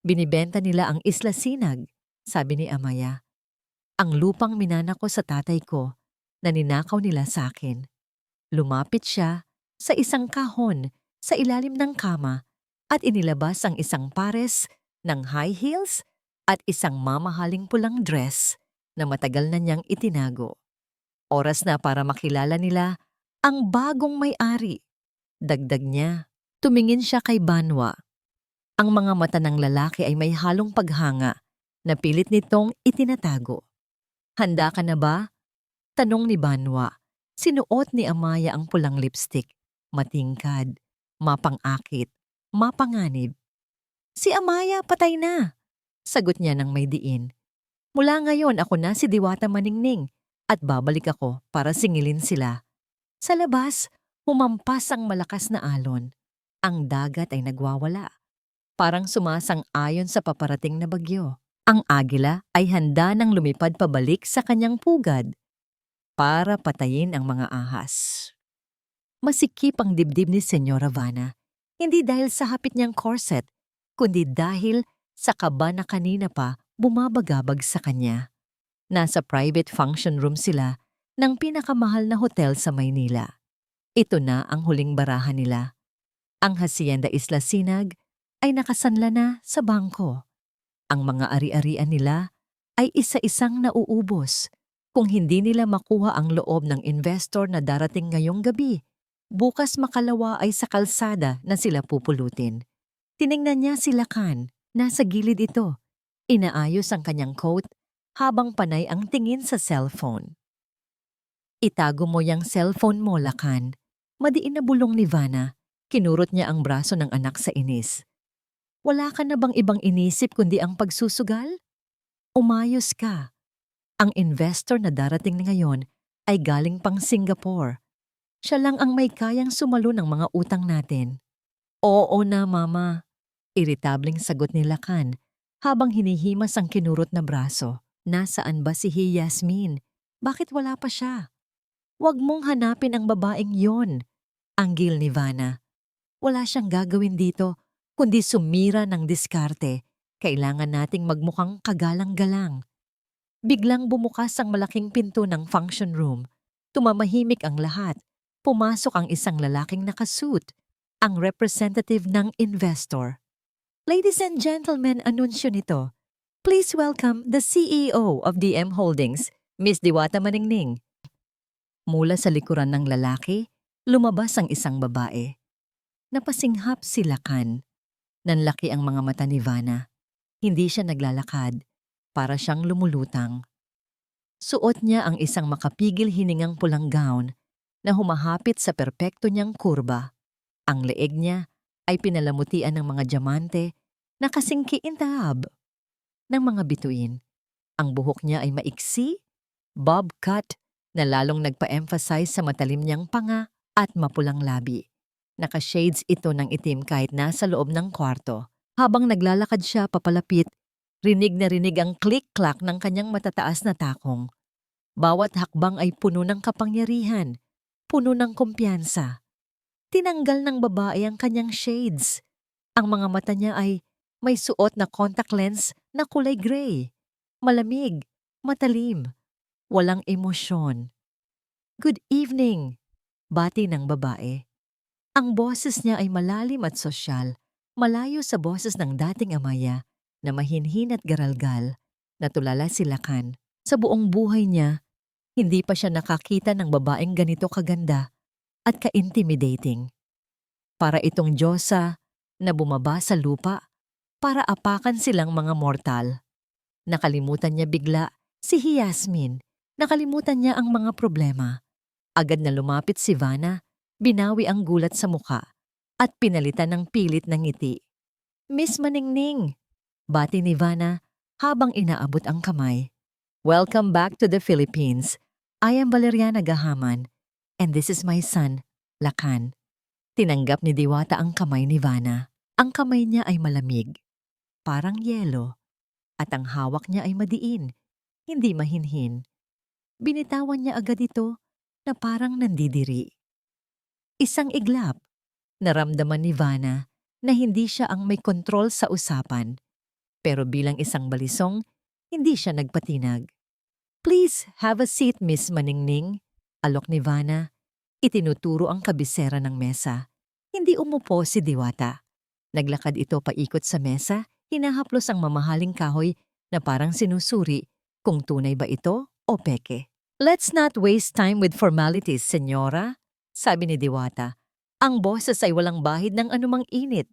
"Binibenta nila ang Isla Sinag," sabi ni Amaya. "Ang lupang minana ko sa tatay ko na ninakaw nila sa akin." Lumapit siya sa isang kahon sa ilalim ng kama at inilabas ang isang pares ng high heels at isang mamahaling pulang dress na matagal na niyang itinago. Oras na para makilala nila ang bagong may-ari. Dagdag niya. Tumingin siya kay Banwa. Ang mga mata ng lalaki ay may halong paghanga na pilit nitong itinatago. "Handa ka na ba?" tanong ni Banwa. Sinuot ni Amaya ang pulang lipstick. Matingkad, mapang-akit, mapanganib. "Si Amaya patay na," sagot niya ng may diin. "Mula ngayon ako na si Diwata Maningning at babalik ako para singilin sila." Sa labas, humampas ang malakas na alon. Ang dagat ay nagwawala. Parang sumasang-ayon sa paparating na bagyo. Ang agila ay handa nang lumipad pabalik sa kanyang pugad para patayin ang mga ahas. Masikip ang dibdib ni Senyora Vanna, hindi dahil sa hapit niyang corset, kundi dahil sa kaba na kanina pa bumabagabag sa kanya. Nasa private function room sila ng pinakamahal na hotel sa Maynila. Ito na ang huling barahan nila. Ang Hacienda Isla Sinag ay nakasanla na sa bangko. Ang mga ari-arian nila ay isa-isang nauubos. Kung hindi nila makuha ang loob ng investor na darating ngayong gabi, bukas makalawa ay sa kalsada na sila pupulutin. Tiningnan niya si Lakan. Nasa gilid ito. Inaayos ang kanyang coat habang panay ang tingin sa cellphone. "Itago mo yang cellphone mo, Lakan." Madiin na bulong ni Vanna. Kinurot niya ang braso ng anak sa inis. "Wala ka na bang ibang inisip kundi ang pagsusugal? Umayos ka. Ang investor na darating ngayon ay galing pang Singapore. Siya lang ang may kayang sumalo ng mga utang natin." "Oo na, Mama," iritabling sagot ni Lakan habang hinihimas ang kinurot na braso. "Nasaan ba si Yasmin? Bakit wala pa siya?" "Huwag mong hanapin ang babaeng yon," anggil ni Vanna. "Wala siyang gagawin dito kundi sumira ng diskarte Kailangan nating magmukhang kagalang-galang. Biglang bumukas ang malaking pinto ng function room. Tumamahimik ang lahat. Pumasok ang isang lalaking nakasuit, ang representative ng investor. Ladies and gentlemen, anunsyo nito. Please welcome the CEO of DM Holdings, Miss Diwata Maningning. Mula sa likuran ng lalaki, lumabas ang isang babae. Napasinghap si Lakan. Nanlaki ang mga mata ni Vanna. Hindi siya naglalakad. Para siyang lumulutang. Suot niya ang isang makapigil hiningang pulang gown na humahapit sa perpekto niyang kurba. Ang leeg niya ay pinalamutian ng mga diamante na kasing kiintab ng mga bituin. Ang buhok niya ay maiksi, bob cut na lalong nagpa-emphasize sa matalim niyang panga at mapulang labi. Naka-shades ito ng itim kahit nasa loob ng kwarto. Habang naglalakad siya papalapit, rinig na rinig ang click-clack ng kanyang matataas na takong. Bawat hakbang ay puno ng kapangyarihan, puno ng kumpiyansa. Tinanggal ng babae ang kanyang shades. Ang mga mata niya ay may suot na contact lens na kulay gray. Malamig, matalim, walang emosyon. Good evening, bati ng babae. Ang boses niya ay malalim at sosyal, malayo sa boses ng dating amaya na mahinhin at garalgal na tulala si Lakan. Sa buong buhay niya, hindi pa siya nakakita ng babaeng ganito kaganda at ka-intimidating. Para itong Diyosa na bumaba sa lupa para apakan silang mga mortal. Nakalimutan niya bigla si Yasmin. Nakalimutan niya ang mga problema. Agad na lumapit si Vanna, binawi ang gulat sa muka at pinalitan ng pilit ng ngiti. Miss Maningning, bati ni Vanna habang inaabot ang kamay. Welcome back to the Philippines. I am Valeriana Gahaman and this is my son, Lakan. Tinanggap ni Diwata ang kamay ni Vanna. Ang kamay niya ay malamig, parang yelo, at ang hawak niya ay madiin, hindi mahinhin. Binitawan niya agad ito na parang nandidiri. Isang iglap, naramdaman ni Vanna na hindi siya ang may kontrol sa usapan. Pero bilang isang balisong, hindi siya nagpatinag. Please have a seat, Miss Maningning. Alok ni Vanna. Itinuturo ang kabisera ng mesa. Hindi umupo si Diwata. Naglakad ito paikot sa mesa, hinahaplos ang mamahaling kahoy na parang sinusuri kung tunay ba ito o peke. Let's not waste time with formalities, senyora, sabi ni Diwata. Ang boses ay walang bahid ng anumang init.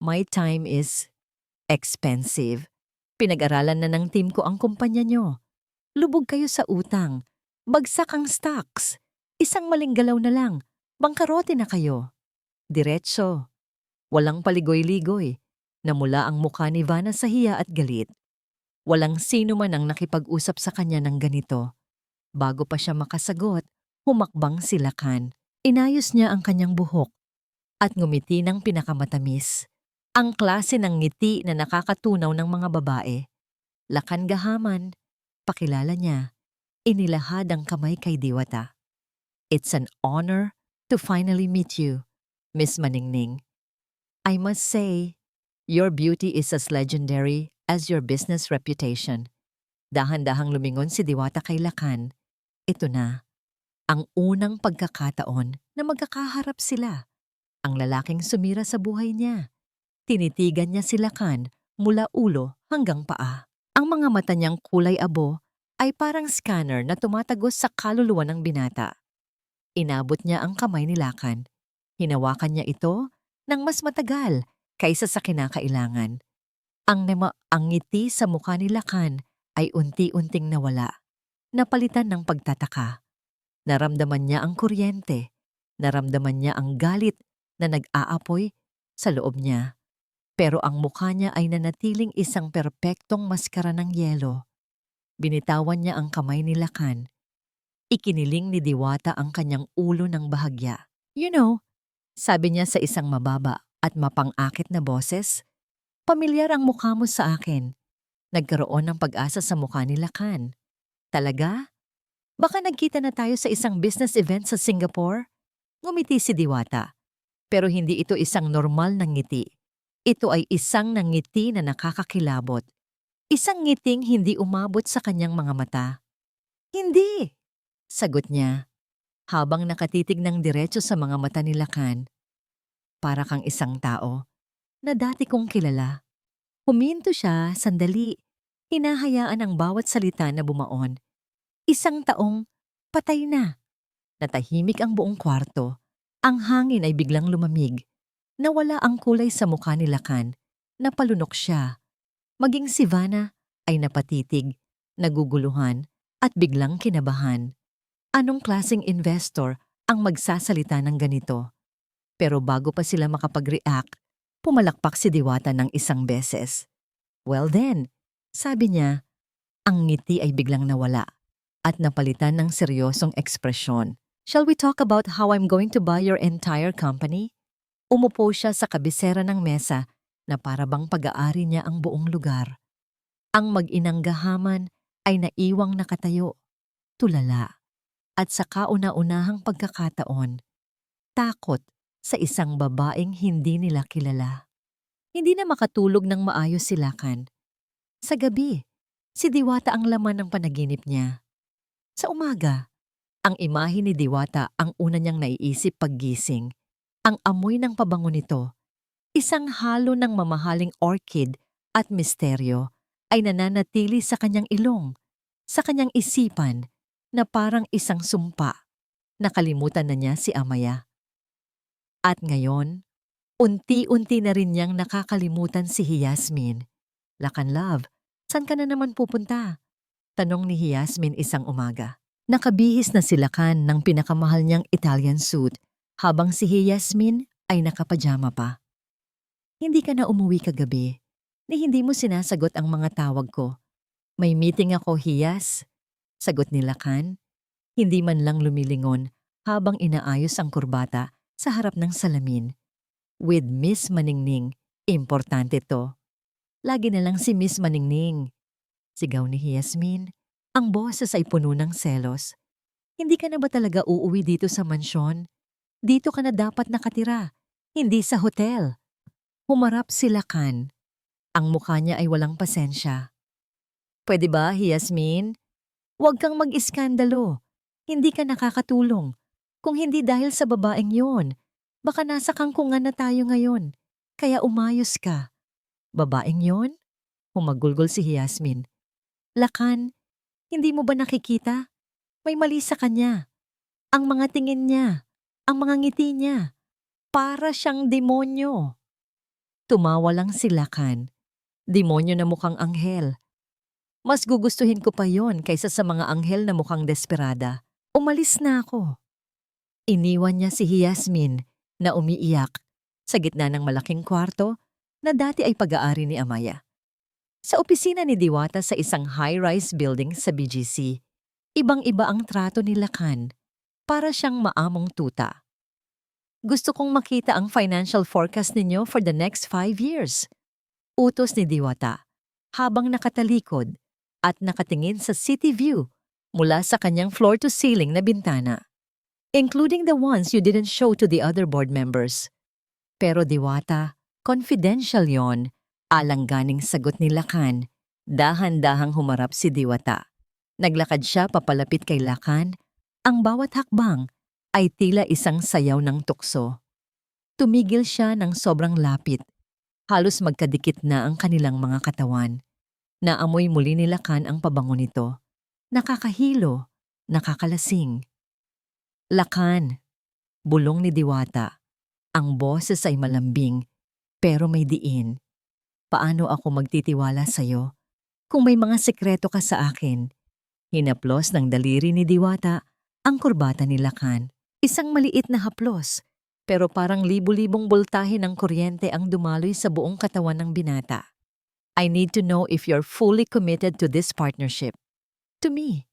My time is expensive. Pinag-aralan na ng team ko ang kumpanya nyo. Lubog kayo sa utang. Bagsak ang stocks. Isang maling galaw na lang. Bangkarote na kayo. Diretso. Walang paligoy-ligoy. Namula ang mukha ni Vanna sa hiya at galit. Walang sino man ang nakipag-usap sa kanya ng ganito. Bago pa siya makasagot, humakbang si Lakan. Inayos niya ang kanyang buhok at ngumiti ng pinakamatamis. Ang klase ng ngiti na nakakatunaw ng mga babae. Lakan Gahaman, pakilala niya. Inilahad ang kamay kay Diwata. It's an honor to finally meet you, Miss Maningning. I must say, your beauty is as legendary as your business reputation. Dahan-dahang lumingon si Diwata kay Lakan. Ito na, ang unang pagkakataon na magkakaharap sila. Ang lalaking sumira sa buhay niya. Tinitigan niya si Lakan mula ulo hanggang paa. Ang mga mata niyang kulay abo ay parang scanner na tumatagos sa kaluluwa ng binata. Inabot niya ang kamay ni Lakan. Hinawakan niya ito ng mas matagal kaysa sa kinakailangan. Ang ngiti sa mukha ni Lakan ay unti-unting nawala. Napalitan ng pagtataka. Naramdaman niya ang kuryente. Naramdaman niya ang galit na nag-aapoy sa loob niya. Pero ang mukha niya ay nanatiling isang perpektong maskara ng yelo. Binitawan niya ang kamay ni Lakan. Ikiniling ni Diwata ang kanyang ulo ng bahagya. You know, sabi niya sa isang mababa at mapang-akit na boses, pamilyar ang mukha mo sa akin. Nagkaroon ng pag-asa sa mukha ni Lakan. Talaga? Baka nagkita na tayo sa isang business event sa Singapore? Ngumiti si Diwata. Pero hindi ito isang normal na ngiti. Ito ay isang nangiti na nakakakilabot. Isang ngiting hindi umabot sa kanyang mga mata. Hindi! Sagot niya, habang nakatitig ng diretso sa mga mata ni Lakan. Para kang isang tao na dati kong kilala. Huminto siya sandali. Hinahayaan ang bawat salita na bumaon. Isang taong patay na. Natahimik ang buong kwarto. Ang hangin ay biglang lumamig. Nawala ang kulay sa mukha ni Lakan. Napalunok siya. Maging si Vanna ay napatitig, naguguluhan, at biglang kinabahan. Anong klaseng investor ang magsasalita ng ganito? Pero bago pa sila makapag-react, pumalakpak si Diwata ng isang beses. Well then, sabi niya, ang ngiti ay biglang nawala at napalitan ng seryosong ekspresyon. Shall we talk about how I'm going to buy your entire company? Umupo siya sa kabisera ng mesa na para bang pag-aari niya ang buong lugar. Ang mag-inang gahaman ay naiwang nakatayo, tulala, at sa kauna-unahang pagkakataon, takot sa isang babaeng hindi nila kilala. Hindi na makatulog ng maayos si Lakan. Sa gabi, si Diwata ang laman ng panaginip niya. Sa umaga, ang imahe ni Diwata ang una niyang naiisip paggising. Ang amoy ng pabango nito, isang halo ng mamahaling orchid at misteryo ay nananatili sa kanyang ilong, sa kanyang isipan na parang isang sumpa. Nakalimutan na niya si Amaya. At ngayon, unti-unti na rin niyang nakakalimutan si Yasmin. Lakan love, saan ka na naman pupunta? Tanong ni Yasmin isang umaga. Nakabihis na si Lakan ng pinakamahal niyang Italian suit habang si Yasmin ay nakapajama pa. Hindi ka na umuwi kagabi, ni hindi mo sinasagot ang mga tawag ko. May meeting ako, Hiyas. Sagot ni Lakan, hindi man lang lumilingon habang inaayos ang kurbata sa harap ng salamin. With Miss Maningning, importante to. Lagi na lang si Miss Maningning. Sigaw ni Yasmin. Ang boses ay puno ng selos. Hindi ka na ba talaga uuwi dito sa mansyon? Dito ka na dapat nakatira, hindi sa hotel. Humarap si Lakan. Ang mukha niya ay walang pasensya. Pwede ba, Yasmin? Huwag kang mag-iskandalo. Hindi ka nakakatulong. Kung hindi dahil sa babaeng yon, baka nasa kangkungan na tayo ngayon. Kaya umayos ka. Babaeng yon? Humagulgol si Yasmin. Lakan, hindi mo ba nakikita? May mali sa kanya. Ang mga tingin niya, ang mga ngiti niya, para siyang demonyo. Tumawa lang si Lakan. Demonyo na mukhang anghel. Mas gugustuhin ko pa yon kaysa sa mga anghel na mukhang desperada. Umalis na ako. Iniwan niya si Yasmin na umiiyak sa gitna ng malaking kwarto na dati ay pag-aari ni Amaya. Sa opisina ni Diwata sa isang high-rise building sa BGC, ibang-iba ang trato ni Lakan, para siyang maamong tuta. Gusto kong makita ang financial forecast ninyo for the next 5 years. Utos ni Diwata, habang nakatalikod at nakatingin sa city view mula sa kanyang floor-to-ceiling na bintana, including the ones you didn't show to the other board members. Pero Diwata, confidential yon. Alangganing sagot ni Lakan. Dahan-dahang humarap si Diwata. Naglakad siya papalapit kay Lakan. Ang bawat hakbang ay tila isang sayaw ng tukso. Tumigil siya ng sobrang lapit. Halos magkadikit na ang kanilang mga katawan. Naamoy muli ni Lakan ang pabango nito. Nakakahilo, nakakalasing. Lakan, bulong ni Diwata. Ang boses ay malambing, pero may diin. Paano ako magtitiwala sa'yo kung may mga sekreto ka sa akin? Hinaplos ng daliri ni Diwata ang kurbata ni Lakan. Isang maliit na haplos, pero parang libu-libong boltahe ng kuryente ang dumaloy sa buong katawan ng binata. I need to know if you're fully committed to this partnership. To me.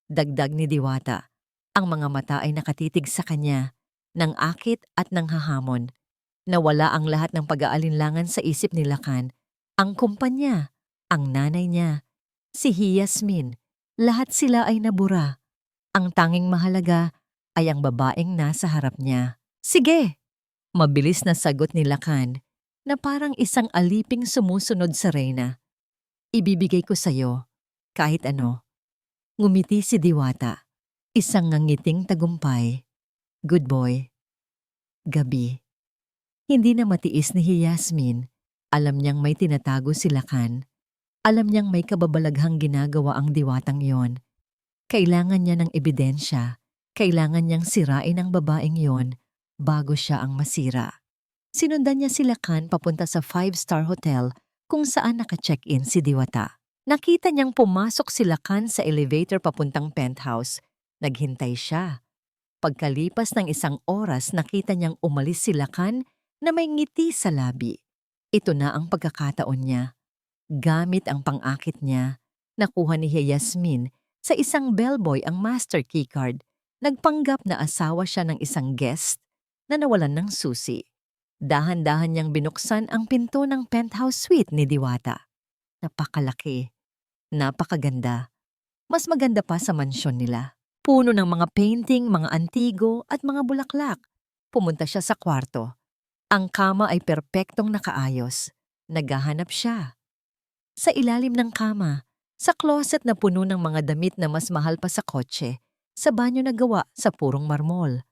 Dagdag ni Diwata. Ang mga mata ay nakatitig sa kanya, ng akit at ng hahamon. Nawala ang lahat ng pag-aalinlangan sa isip ni Lakan. Ang kumpanya, ang nanay niya, si Yasmin, lahat sila ay nabura. Ang tanging mahalaga ay ang babaeng nasa harap niya. Sige! Mabilis na sagot ni Lakan. na parang isang aliping sumusunod sa reyna. Ibibigay ko sa'yo, kahit ano. Ngumiti si Diwata, isang ngangiting tagumpay. Good boy. Gabi. Hindi na matiis ni Yasmin. Alam niyang may tinatago si Lakan. Alam niyang may kababalaghang ginagawa ang Diwatang yon. Kailangan niya ng ebidensya. Kailangan niyang sirain ang babaeng yon bago siya ang masira. Sinundan niya si Lakan papunta sa 5-star hotel kung saan naka-check-in si Diwata. Nakita niyang pumasok si Lakan sa elevator papuntang penthouse. Naghintay siya. Pagkalipas ng 1 oras, nakita niyang umalis si Lakan na may ngiti sa labi. Ito na ang pagkakataon niya. Gamit ang pang-akit niya, nakuha ni Yasmin sa isang bellboy ang master keycard. Nagpanggap na asawa siya ng isang guest na nawalan ng susi. Dahan-dahan niyang binuksan ang pinto ng penthouse suite ni Diwata. Napakalaki, napakaganda. Mas maganda pa sa mansyon nila. Puno ng mga painting, mga antigo at mga bulaklak. Pumunta siya sa kwarto. Ang kama ay perpektong nakaayos. Naghahanap siya. Sa ilalim ng kama, sa closet na puno ng mga damit na mas mahal pa sa kotse, sa banyo na gawa sa purong marmol.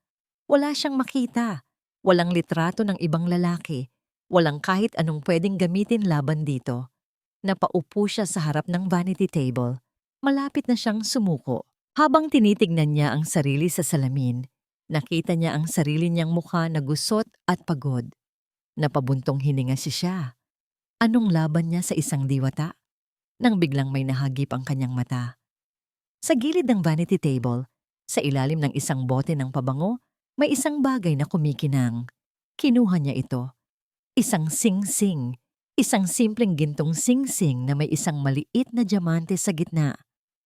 Wala siyang makita. Walang litrato ng ibang lalaki. Walang kahit anong pwedeng gamitin laban dito. Napaupo siya sa harap ng vanity table. Malapit na siyang sumuko. Habang tinitignan niya ang sarili sa salamin, nakita niya ang sarili niyang mukha na gusot at pagod. Napabuntong hininga siya. Anong laban niya sa isang Diwata? Nang biglang may nahagip ang kanyang mata. Sa gilid ng vanity table, sa ilalim ng isang bote ng pabango, may isang bagay na kumikinang. Kinuha niya ito. Isang sing-sing. Isang simpleng gintong sing-sing na may isang maliit na diamante sa gitna.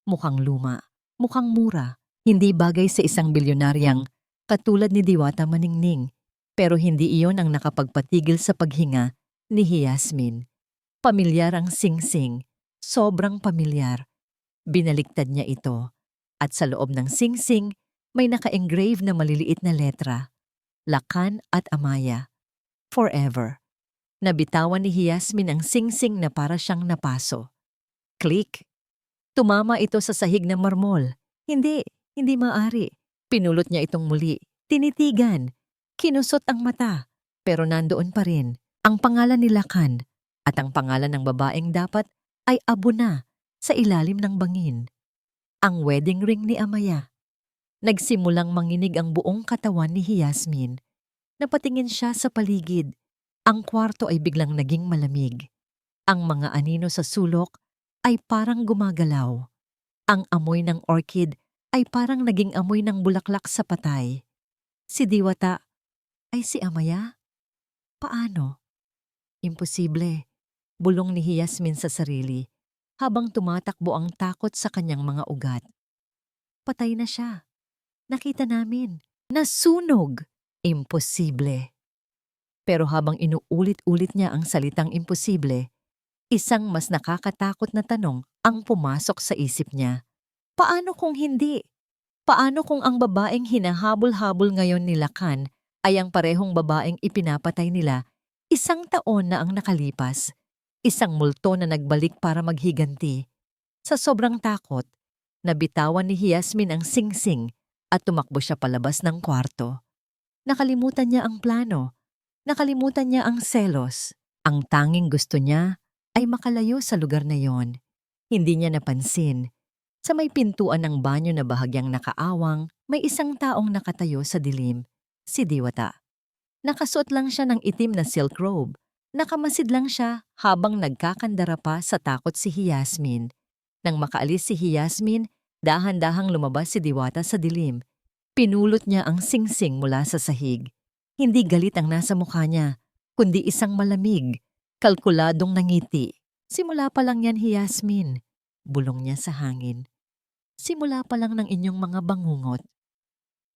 Mukhang luma. Mukhang mura. Hindi bagay sa isang bilyonaryang katulad ni Diwata Maningning. Pero hindi iyon ang nakapagpatigil sa paghinga ni Yasmin. Pamilyar ang sing-sing. Sobrang pamilyar. Binaliktad niya ito. At sa loob ng sing-sing, may naka-engrave na maliliit na letra. Lakan at Amaya. Forever. Nabitawan ni Yasmin ang sing-sing na para siyang napaso. Click. Tumama ito sa sahig ng marmol. Hindi maari. Pinulot niya itong muli. Tinitigan. Kinusot ang mata. Pero nandoon pa rin ang pangalan ni Lakan at ang pangalan ng babaeng dapat ay Abuna sa ilalim ng bangin. Ang wedding ring ni Amaya. Nagsimulang manginig ang buong katawan ni Yasmin. Napatingin siya sa paligid. Ang kwarto ay biglang naging malamig. Ang mga anino sa sulok ay parang gumagalaw. Ang amoy ng orchid ay parang naging amoy ng bulaklak sa patay. Si Diwata ay si Amaya? Paano? Imposible. Bulong ni Yasmin sa sarili habang tumatakbo ang takot sa kanyang mga ugat. Patay na siya. Nakita namin. Nasunog. Imposible. Pero habang inuulit-ulit niya ang salitang imposible, isang mas nakakatakot na tanong ang pumasok sa isip niya. Paano kung hindi? Paano kung ang babaeng hinahabol-habol ngayon ni Lakan ay ang parehong babaeng ipinapatay nila 1 taon na ang nakalipas? Isang multo na nagbalik para maghiganti. Sa sobrang takot, nabitawan ni Yasmin ang sing-sing at tumakbo siya palabas ng kwarto. Nakalimutan niya ang plano. Nakalimutan niya ang selos. Ang tanging gusto niya ay makalayo sa lugar na yon. Hindi niya napansin. Sa may pintuan ng banyo na bahagyang nakaawang, may isang taong nakatayo sa dilim, si Diwata. Nakasuot lang siya ng itim na silk robe. Nakamasid lang siya habang nagkakandara pa sa takot si Yasmin. Nang makaalis si Yasmin, dahan-dahang lumabas si Diwata sa dilim. Pinulot niya ang sing-sing mula sa sahig. Hindi galit ang nasa mukha niya, kundi isang malamig, kalkuladong nangiti. Simula pa lang yan, Yasmin. Bulong niya sa hangin. Simula pa lang ng inyong mga bangungot.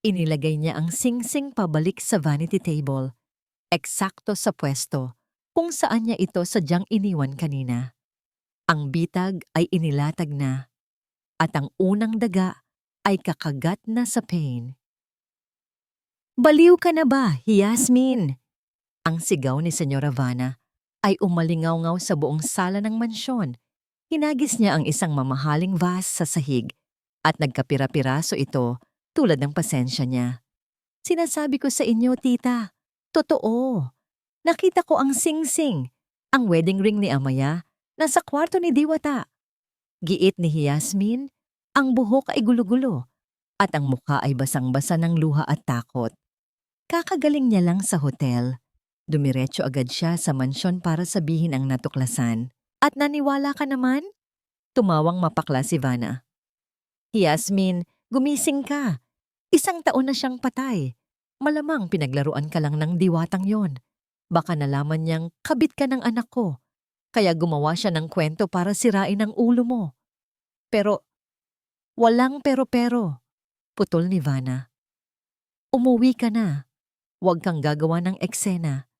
Inilagay niya ang sing-sing pabalik sa vanity table, eksakto sa pwesto kung saan niya ito sadyang iniwan kanina. Ang bitag ay inilatag na, at ang unang daga ay kakagat na sa pain. Baliw ka na ba, Yasmin? Ang sigaw ni Senyora Vanna ay umalingaw-ngaw sa buong sala ng mansyon. Hinagis niya ang isang mamahaling vase sa sahig at nagkapira-piraso ito tulad ng pasensya niya. Sinasabi ko sa inyo, tita, totoo. Nakita ko ang sing-sing, ang wedding ring ni Amaya, nasa kwarto ni Diwata. Giit ni Yasmin, ang buhok ay gulo-gulo at ang mukha ay basang-basa ng luha at takot. Kakagaling niya lang sa hotel. Dumiretso agad siya sa mansyon para sabihin ang natuklasan. At naniwala ka naman? Tumawang mapakla si Vanna. Yasmin, gumising ka. 1 taon na siyang patay. Malamang pinaglaruan ka lang ng diwatang yon. Baka nalaman niyang kabit ka ng anak ko. Kaya gumawa siya ng kwento para sirain ang ulo mo. Pero, walang pero-pero. Putol ni Vanna. Umuwi ka na. Huwag kang gagawa ng eksena.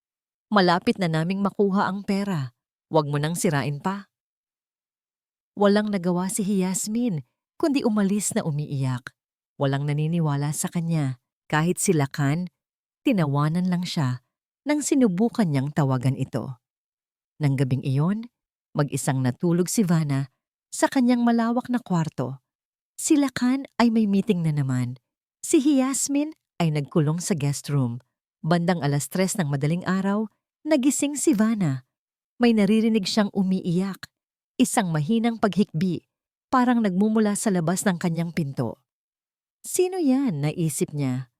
Malapit na naming makuha ang pera. Huwag mo nang sirain pa. Walang nagawa si Yasmin, kundi umalis na umiiyak. Walang naniniwala sa kanya. Kahit si Lakan, tinawanan lang siya nang sinubukan niyang tawagan ito. Nang gabing iyon, mag-isang natulog si Vanna sa kanyang malawak na kwarto. Si Lakan ay may meeting na naman. Si Yasmin ay nagkulong sa guest room. Bandang 3:00 ng madaling araw, nagising si Vanna. May naririnig siyang umiiyak. Isang mahinang paghikbi, parang nagmumula sa labas ng kanyang pinto. Sino yan? Naisip niya.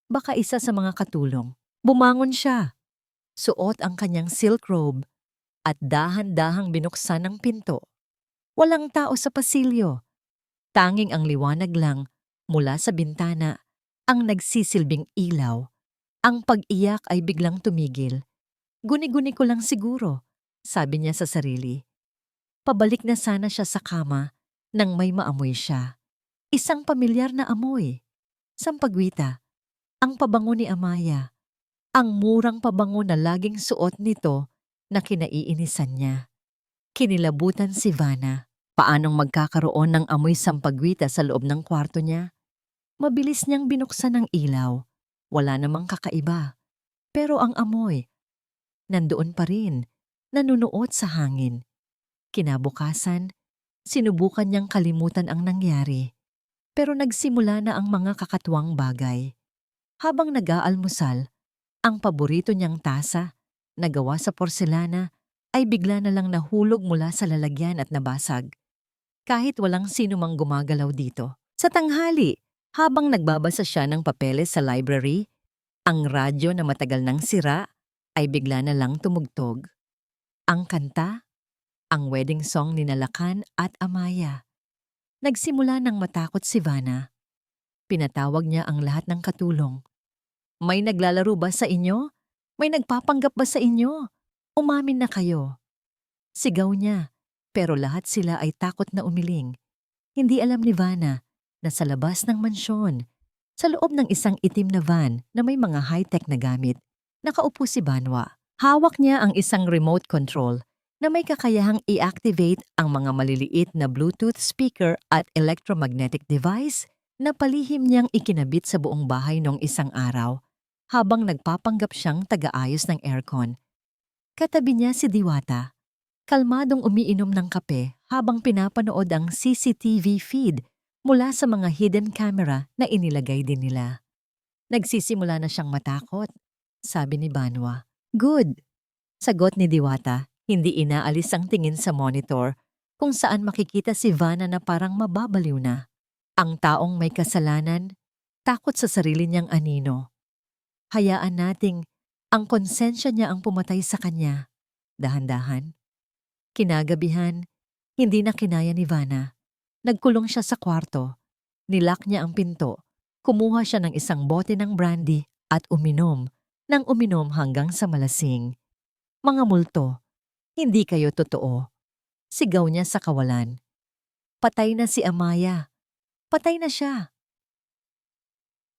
Baka isa sa mga katulong. Bumangon siya. Suot ang kanyang silk robe at dahan-dahang binuksan ang pinto. Walang tao sa pasilyo. Tanging ang liwanag lang mula sa bintana ang nagsisilbing ilaw. Ang pag-iyak ay biglang tumigil. Guni-guni ko lang siguro, sabi niya sa sarili. Pabalik na sana siya sa kama nang may maamoy siya. Isang pamilyar na amoy. Sampagwita, ang pabango ni Amaya. Ang murang pabango na laging suot nito na kinaiinisan niya. Kinilabutan si Vanna. Paanong magkakaroon ng amoy sampagwita sa loob ng kwarto niya? Mabilis niyang binuksan ang ilaw. Wala namang kakaiba. Pero ang amoy, nandoon pa rin, nanunuot sa hangin. Kinabukasan, sinubukan niyang kalimutan ang nangyari. Pero nagsimula na ang mga kakatuwang bagay. Habang nag-aalmusal, ang paborito niyang tasa, na gawa sa porselana, ay bigla na lang nahulog mula sa lalagyan at nabasag. Kahit walang sino mang gumagalaw dito. Sa tanghali, habang nagbabasa siya ng papeles sa library, ang radyo na matagal nang sira ay bigla na lang tumugtog. Ang kanta, ang wedding song ni Lakan at Amaya. Nagsimula nang matakot si Vanna. Pinatawag niya ang lahat ng katulong. May naglalaro ba sa inyo? May nagpapanggap ba sa inyo? Umamin na kayo. Sigaw niya, pero lahat sila ay takot na umiling. Hindi alam ni Vanna na sa labas ng mansyon, sa loob ng isang itim na van na may mga high-tech na gamit, nakaupo si Banwa. Hawak niya ang isang remote control na may kakayahang i-activate ang mga maliliit na Bluetooth speaker at electromagnetic device na palihim niyang ikinabit sa buong bahay noong isang araw habang nagpapanggap siyang taga-ayos ng aircon. Katabi niya si Diwata, kalmadong umiinom ng kape habang pinapanood ang CCTV feed mula sa mga hidden camera na inilagay din nila. Nagsisimula na siyang matakot, sabi ni Banwa. Good, sagot ni Diwata, hindi inaalis ang tingin sa monitor kung saan makikita si Vanna na parang mababaliw na. Ang taong may kasalanan, takot sa sarili niyang anino. Hayaan nating ang konsensya niya ang pumatay sa kanya. Dahan-dahan. Kinagabihan, hindi na kinaya ni Vanna. Nagkulong siya sa kwarto. Nilak niya ang pinto. Kumuha siya ng isang bote ng brandy at uminom hanggang sa malasing. Mga multo, hindi kayo totoo. Sigaw niya sa kawalan. Patay na si Amaya. Patay na siya.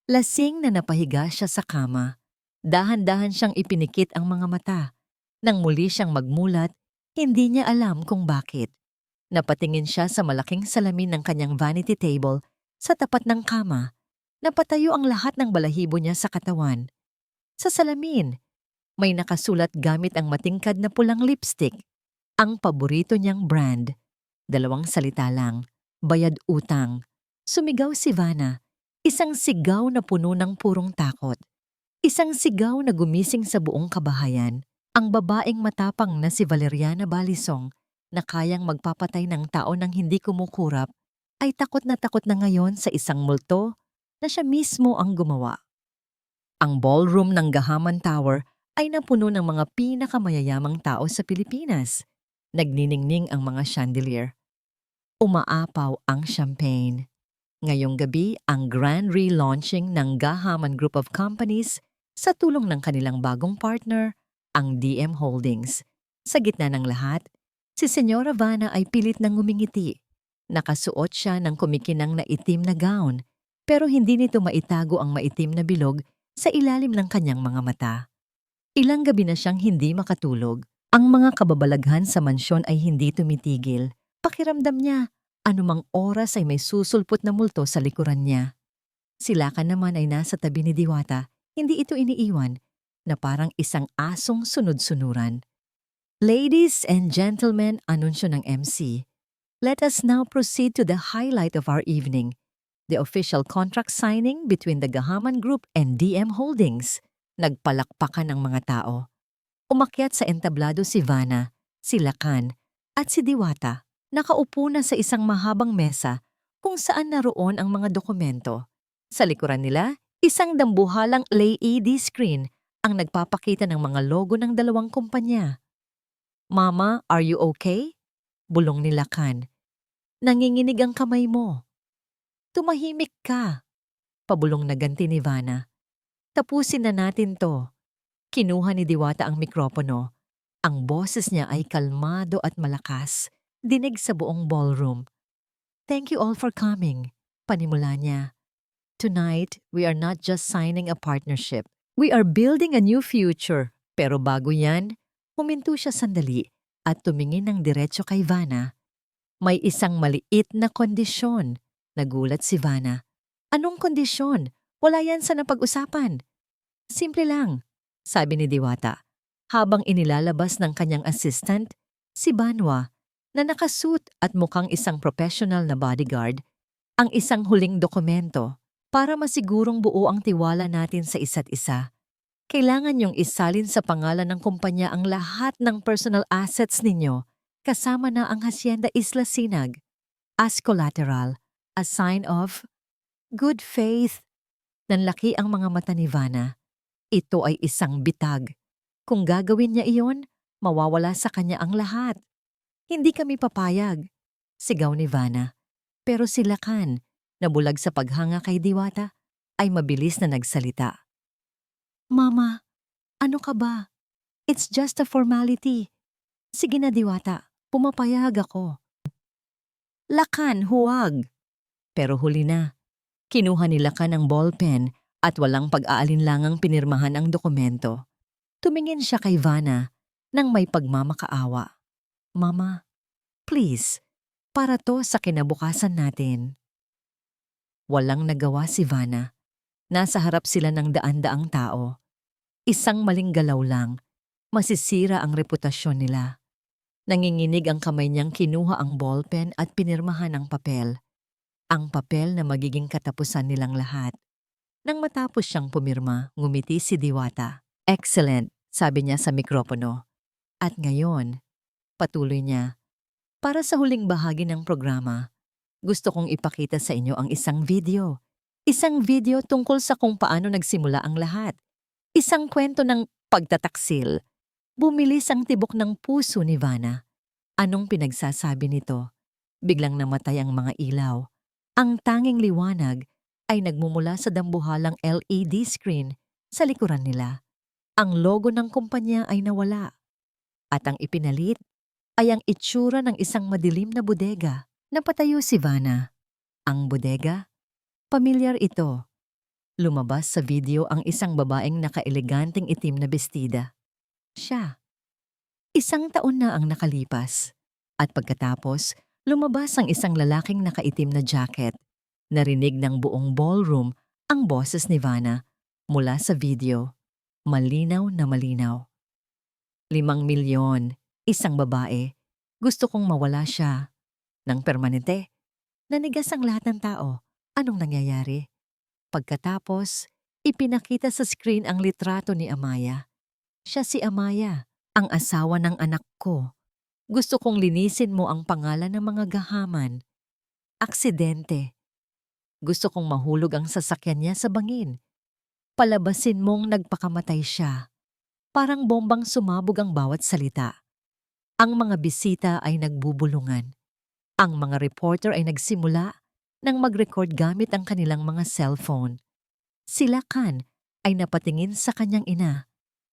Lasing na napahiga siya sa kama. Dahan-dahan siyang ipinikit ang mga mata. Nang muli siyang magmulat, hindi niya alam kung bakit. Napatingin siya sa malaking salamin ng kanyang vanity table sa tapat ng kama. Napatayo ang lahat ng balahibo niya sa katawan. Sa salamin, May nakasulat gamit ang matingkad na pulang lipstick. Ang paborito niyang brand. 2 salita lang, bayad utang. Sumigaw si Vanna. Isang sigaw na puno ng purong takot. Isang sigaw na gumising sa buong kabahayan. Ang babaeng matapang na si Valeriana Balisong na kayang magpapatay ng tao nang hindi kumukurap ay takot na ngayon sa isang multo na siya mismo ang gumawa. Ang ballroom ng Gahaman Tower ay napuno ng mga pinakamayayamang tao sa Pilipinas. Nagniningning ang mga chandelier. Umaapaw ang champagne. Ngayong gabi ang grand relaunching ng Gahaman Group of Companies sa tulong ng kanilang bagong partner, ang DM Holdings. Sa gitna ng lahat, si Senyora Vanna ay pilit nang ngumingiti. Nakasuot siya ng kumikinang na itim na gown, pero hindi nito maitago ang maitim na bilog sa ilalim ng kanyang mga mata. Ilang gabi na siyang hindi makatulog. Ang mga kababalaghan sa mansyon ay hindi tumitigil. Pakiramdam niya, anumang oras ay may susulpot na multo sa likuran niya. Si Lakan naman ay nasa tabi ni Diwata, hindi ito iniiwan, na parang isang asong sunod-sunuran. Ladies and gentlemen, anunsyo ng MC. Let us now proceed to the highlight of our evening, the official contract signing between the Gahaman Group and DM Holdings. Nagpalakpakan ang mga tao. Umakyat sa entablado si Vanna, si Lakan, at si Diwata. Nakaupo na sa isang mahabang mesa kung saan naroon ang mga dokumento. Sa likuran nila, isang dambuhalang LED screen ang nagpapakita ng mga logo ng 2 kumpanya. "Mama, are you okay?" Bulong ni Lakan. "Nanginginig ang kamay mo." "Tumahimik ka," pabulong na ganti ni Vanna. "Tapusin na natin to." Kinuha ni Diwata ang mikropono. Ang boses niya ay kalmado at malakas, dinig sa buong ballroom. "Thank you all for coming," panimula niya. "Tonight, we are not just signing a partnership. We are building a new future." Pero bago yan, huminto siya sandali at tumingin ng diretso kay Vanna. "May isang maliit na kondisyon." Nagulat si Vanna. "Anong kondisyon? Wala yan sa napag-usapan." "Simple lang," sabi ni Diwata, habang inilalabas ng kanyang assistant, si Banwa, na nakasuit at mukhang isang professional na bodyguard, ang isang huling dokumento para masigurong buo ang tiwala natin sa isa't isa. Kailangan niyong isalin sa pangalan ng kumpanya ang lahat ng personal assets ninyo, kasama na ang Hacienda Isla Sinag, as collateral, a sign of good faith. Nanlaki ang mga mata ni Vanna. Ito ay isang bitag. Kung gagawin niya iyon, mawawala sa kanya ang lahat. "Hindi kami papayag," sigaw ni Vanna. Pero si Lakan, na bulag sa paghanga kay Diwata, ay mabilis na nagsalita. "Mama, ano ka ba? It's just a formality." "Sige na Diwata, pumapayag ako." "Lakan, huwag." Pero huli na. Kinuha ni Lakan ang ballpen at walang pag-aalinlangang pinirmahan ang dokumento. Tumingin siya kay Vanna nang may pagmamakaawa. "Mama, please, para to sa kinabukasan natin." Walang nagawa si Vanna. Nasa harap sila ng daan-daang tao. Isang maling galaw lang, masisira ang reputasyon nila. Nanginginig ang kamay niyang kinuha ang ballpen at pinirmahan ang papel. Ang papel na magiging katapusan nilang lahat. Nang matapos siyang pumirma, ngumiti si Diwata. "Excellent," sabi niya sa mikropono. "At ngayon," patuloy niya, "para sa huling bahagi ng programa, gusto kong ipakita sa inyo ang isang video. Isang video tungkol sa kung paano nagsimula ang lahat. Isang kwento ng pagtataksil." Bumilis ang tibok ng puso ni Vanna. Anong pinagsasabi nito? Biglang namatay ang mga ilaw. Ang tanging liwanag ay nagmumula sa dambuhalang LED screen sa likuran nila. Ang logo ng kumpanya ay nawala. At ang ipinalit ay ang itsura ng isang madilim na bodega. Napatayo si Vanna. Ang bodega? Pamilyar ito. Lumabas sa video ang isang babaeng nakaeleganting itim na bestida. Siya. 1 taon na ang nakalipas. At pagkatapos, lumabas ang isang lalaking nakaitim na jacket. Narinig ng buong ballroom ang boses ni Vanna mula sa video. Malinaw na malinaw. 5 milyon, isang babae. Gusto kong mawala siya. Nang permanente, nanigas ang lahat ng tao. Anong nangyayari? Pagkatapos, ipinakita sa screen ang litrato ni Amaya. Siya si Amaya, ang asawa ng anak ko. Gusto kong linisin mo ang pangalan ng mga gahaman. Aksidente. Gusto kong mahulog ang sasakyan niya sa bangin. Palabasin mong nagpakamatay siya. Parang bombang sumabog ang bawat salita. Ang mga bisita ay nagbubulungan. Ang mga reporter ay nagsimula nang mag-record gamit ang kanilang mga cellphone. Si Lakan ay napatingin sa kanyang ina,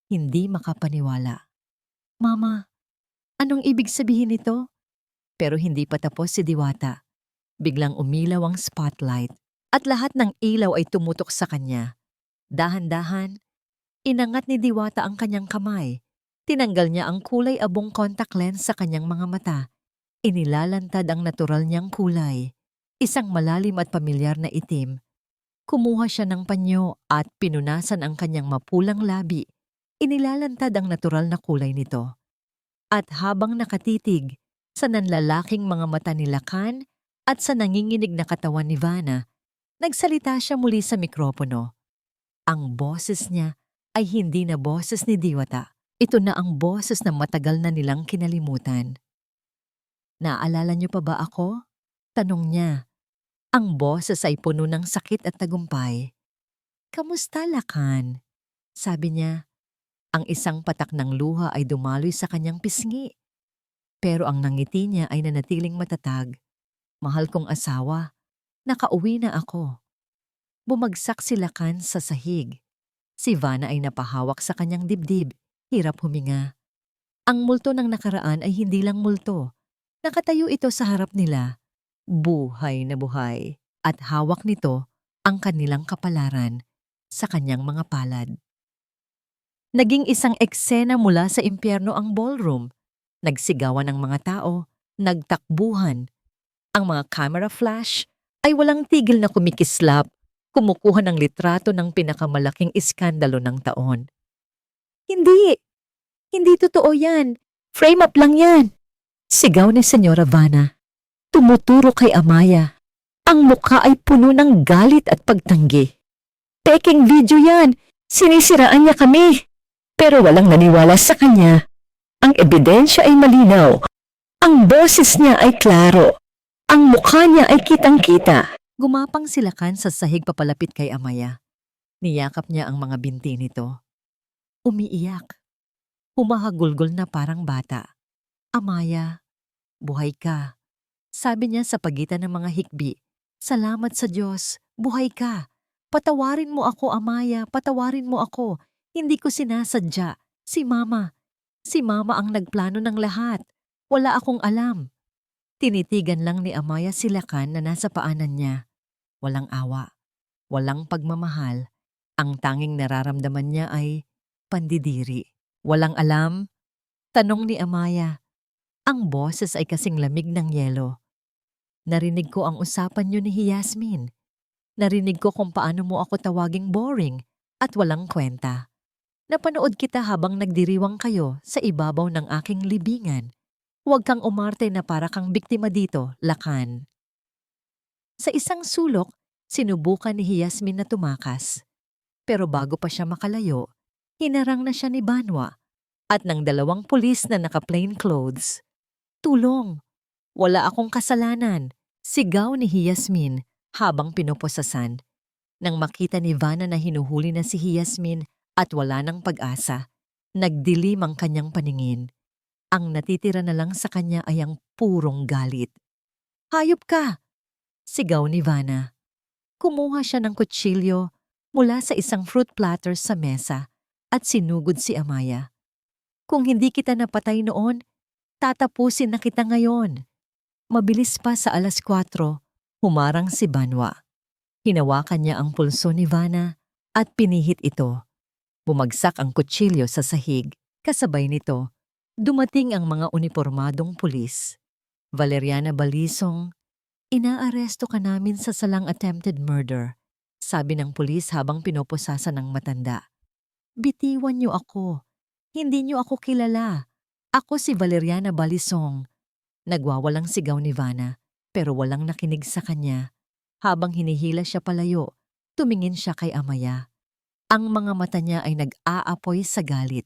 hindi makapaniwala. Mama, anong ibig sabihin nito? Pero hindi pa tapos si Diwata. Biglang umilaw ang spotlight at lahat ng ilaw ay tumutok sa kanya. Dahan-dahan, inangat ni Diwata ang kanyang kamay. Tinanggal niya ang kulay abong contact lens sa kanyang mga mata. Inilalantad ang natural niyang kulay, isang malalim at pamilyar na itim. Kumuha siya ng panyo at pinunasan ang kanyang mapulang labi. Inilalantad ang natural na kulay nito. At habang nakatitig sa nanlalaking mga mata ni Lakan at sa nanginginig na katawan ni Vanna, nagsalita siya muli sa mikropono. Ang boses niya ay hindi na boses ni Diwata. Ito na ang boses na matagal na nilang kinalimutan. Naalala niyo pa ba ako? Tanong niya. Ang boses ay puno ng sakit at tagumpay. Kamusta, Lakan? Sabi niya. Ang isang patak ng luha ay dumaloy sa kanyang pisngi. Pero ang nangiti niya ay nanatiling matatag. Mahal kong asawa, nakauwi na ako. Bumagsak si Lakan sa sahig. Si Vanna ay napahawak sa kanyang dibdib, hirap huminga. Ang multo ng nakaraan ay hindi lang multo. Nakatayo ito sa harap nila. Buhay na buhay. At hawak nito ang kanilang kapalaran sa kanyang mga palad. Naging isang eksena mula sa impyerno ang ballroom. Nagsigawan ang mga tao, nagtakbuhan. Ang mga camera flash ay walang tigil na kumikislap, kumukuha ng litrato ng pinakamalaking iskandalo ng taon. Hindi! Hindi totoo yan! Frame up lang yan! Sigaw ni Senyora Vanna. Tumuturo kay Amaya. Ang mukha ay puno ng galit at pagtanggi. Peking video yan! Sinisiraan niya kami! Pero walang naniwala sa kanya. Ang ebidensya ay malinaw. Ang boses niya ay klaro. Ang mukha niya ay kitang-kita. Gumapang si Lakan sa sahig papalapit kay Amaya. Niyakap niya ang mga binti nito. Umiiyak. Humahagulgol na parang bata. Amaya, buhay ka. Sabi niya sa pagitan ng mga hikbi. Salamat sa Diyos, buhay ka. Patawarin mo ako, Amaya, patawarin mo ako. Hindi ko sinasadya. Si Mama ang nagplano ng lahat. Wala akong alam. Tinitigan lang ni Amaya si Lakan na nasa paanan niya. Walang awa, walang pagmamahal. Ang tanging nararamdaman niya ay pandidiri. Walang alam? Tanong ni Amaya. Ang boses ay kasing lamig ng yelo. Narinig ko ang usapan niyo ni Yasmin. Narinig ko kung paano mo ako tawaging boring at walang kwenta. Napanood kita habang nagdiriwang kayo sa ibabaw ng aking libingan. Huwag kang umarte na para kang biktima dito, Lakan. Sa isang sulok, sinubukan ni Yasmin na tumakas. Pero bago pa siya makalayo, hinarang na siya ni Banwa at ng 2 pulis na naka-plain clothes. Tulong! Wala akong kasalanan, sigaw ni Yasmin habang pinoposasan. Nang makita ni Vanna na hinuhuli na si Yasmin at wala ng pag-asa, nagdilim ang kanyang paningin. Ang natitira na lang sa kanya ay ang purong galit. Hayop ka! Sigaw ni Vanna. Kumuha siya ng kutsilyo mula sa isang fruit platter sa mesa at sinugod si Amaya. Kung hindi kita napatay noon, tatapusin na kita ngayon. Mabilis pa sa 4:00, humarang si Banwa. Hinawakan niya ang pulso ni Vanna at pinihit ito. Bumagsak ang kutsilyo sa sahig. Kasabay nito, dumating ang mga unipormadong pulis. Valeriana Balisong, inaaresto ka namin sa salang attempted murder, sabi ng pulis habang pinoposasan ng matanda. Bitiwan niyo ako. Hindi niyo ako kilala. Ako si Valeriana Balisong. Nagwawalang sigaw ni Vanna, pero walang nakinig sa kanya. Habang hinihila siya palayo, tumingin siya kay Amaya. Ang mga mata niya ay nag-aapoy sa galit.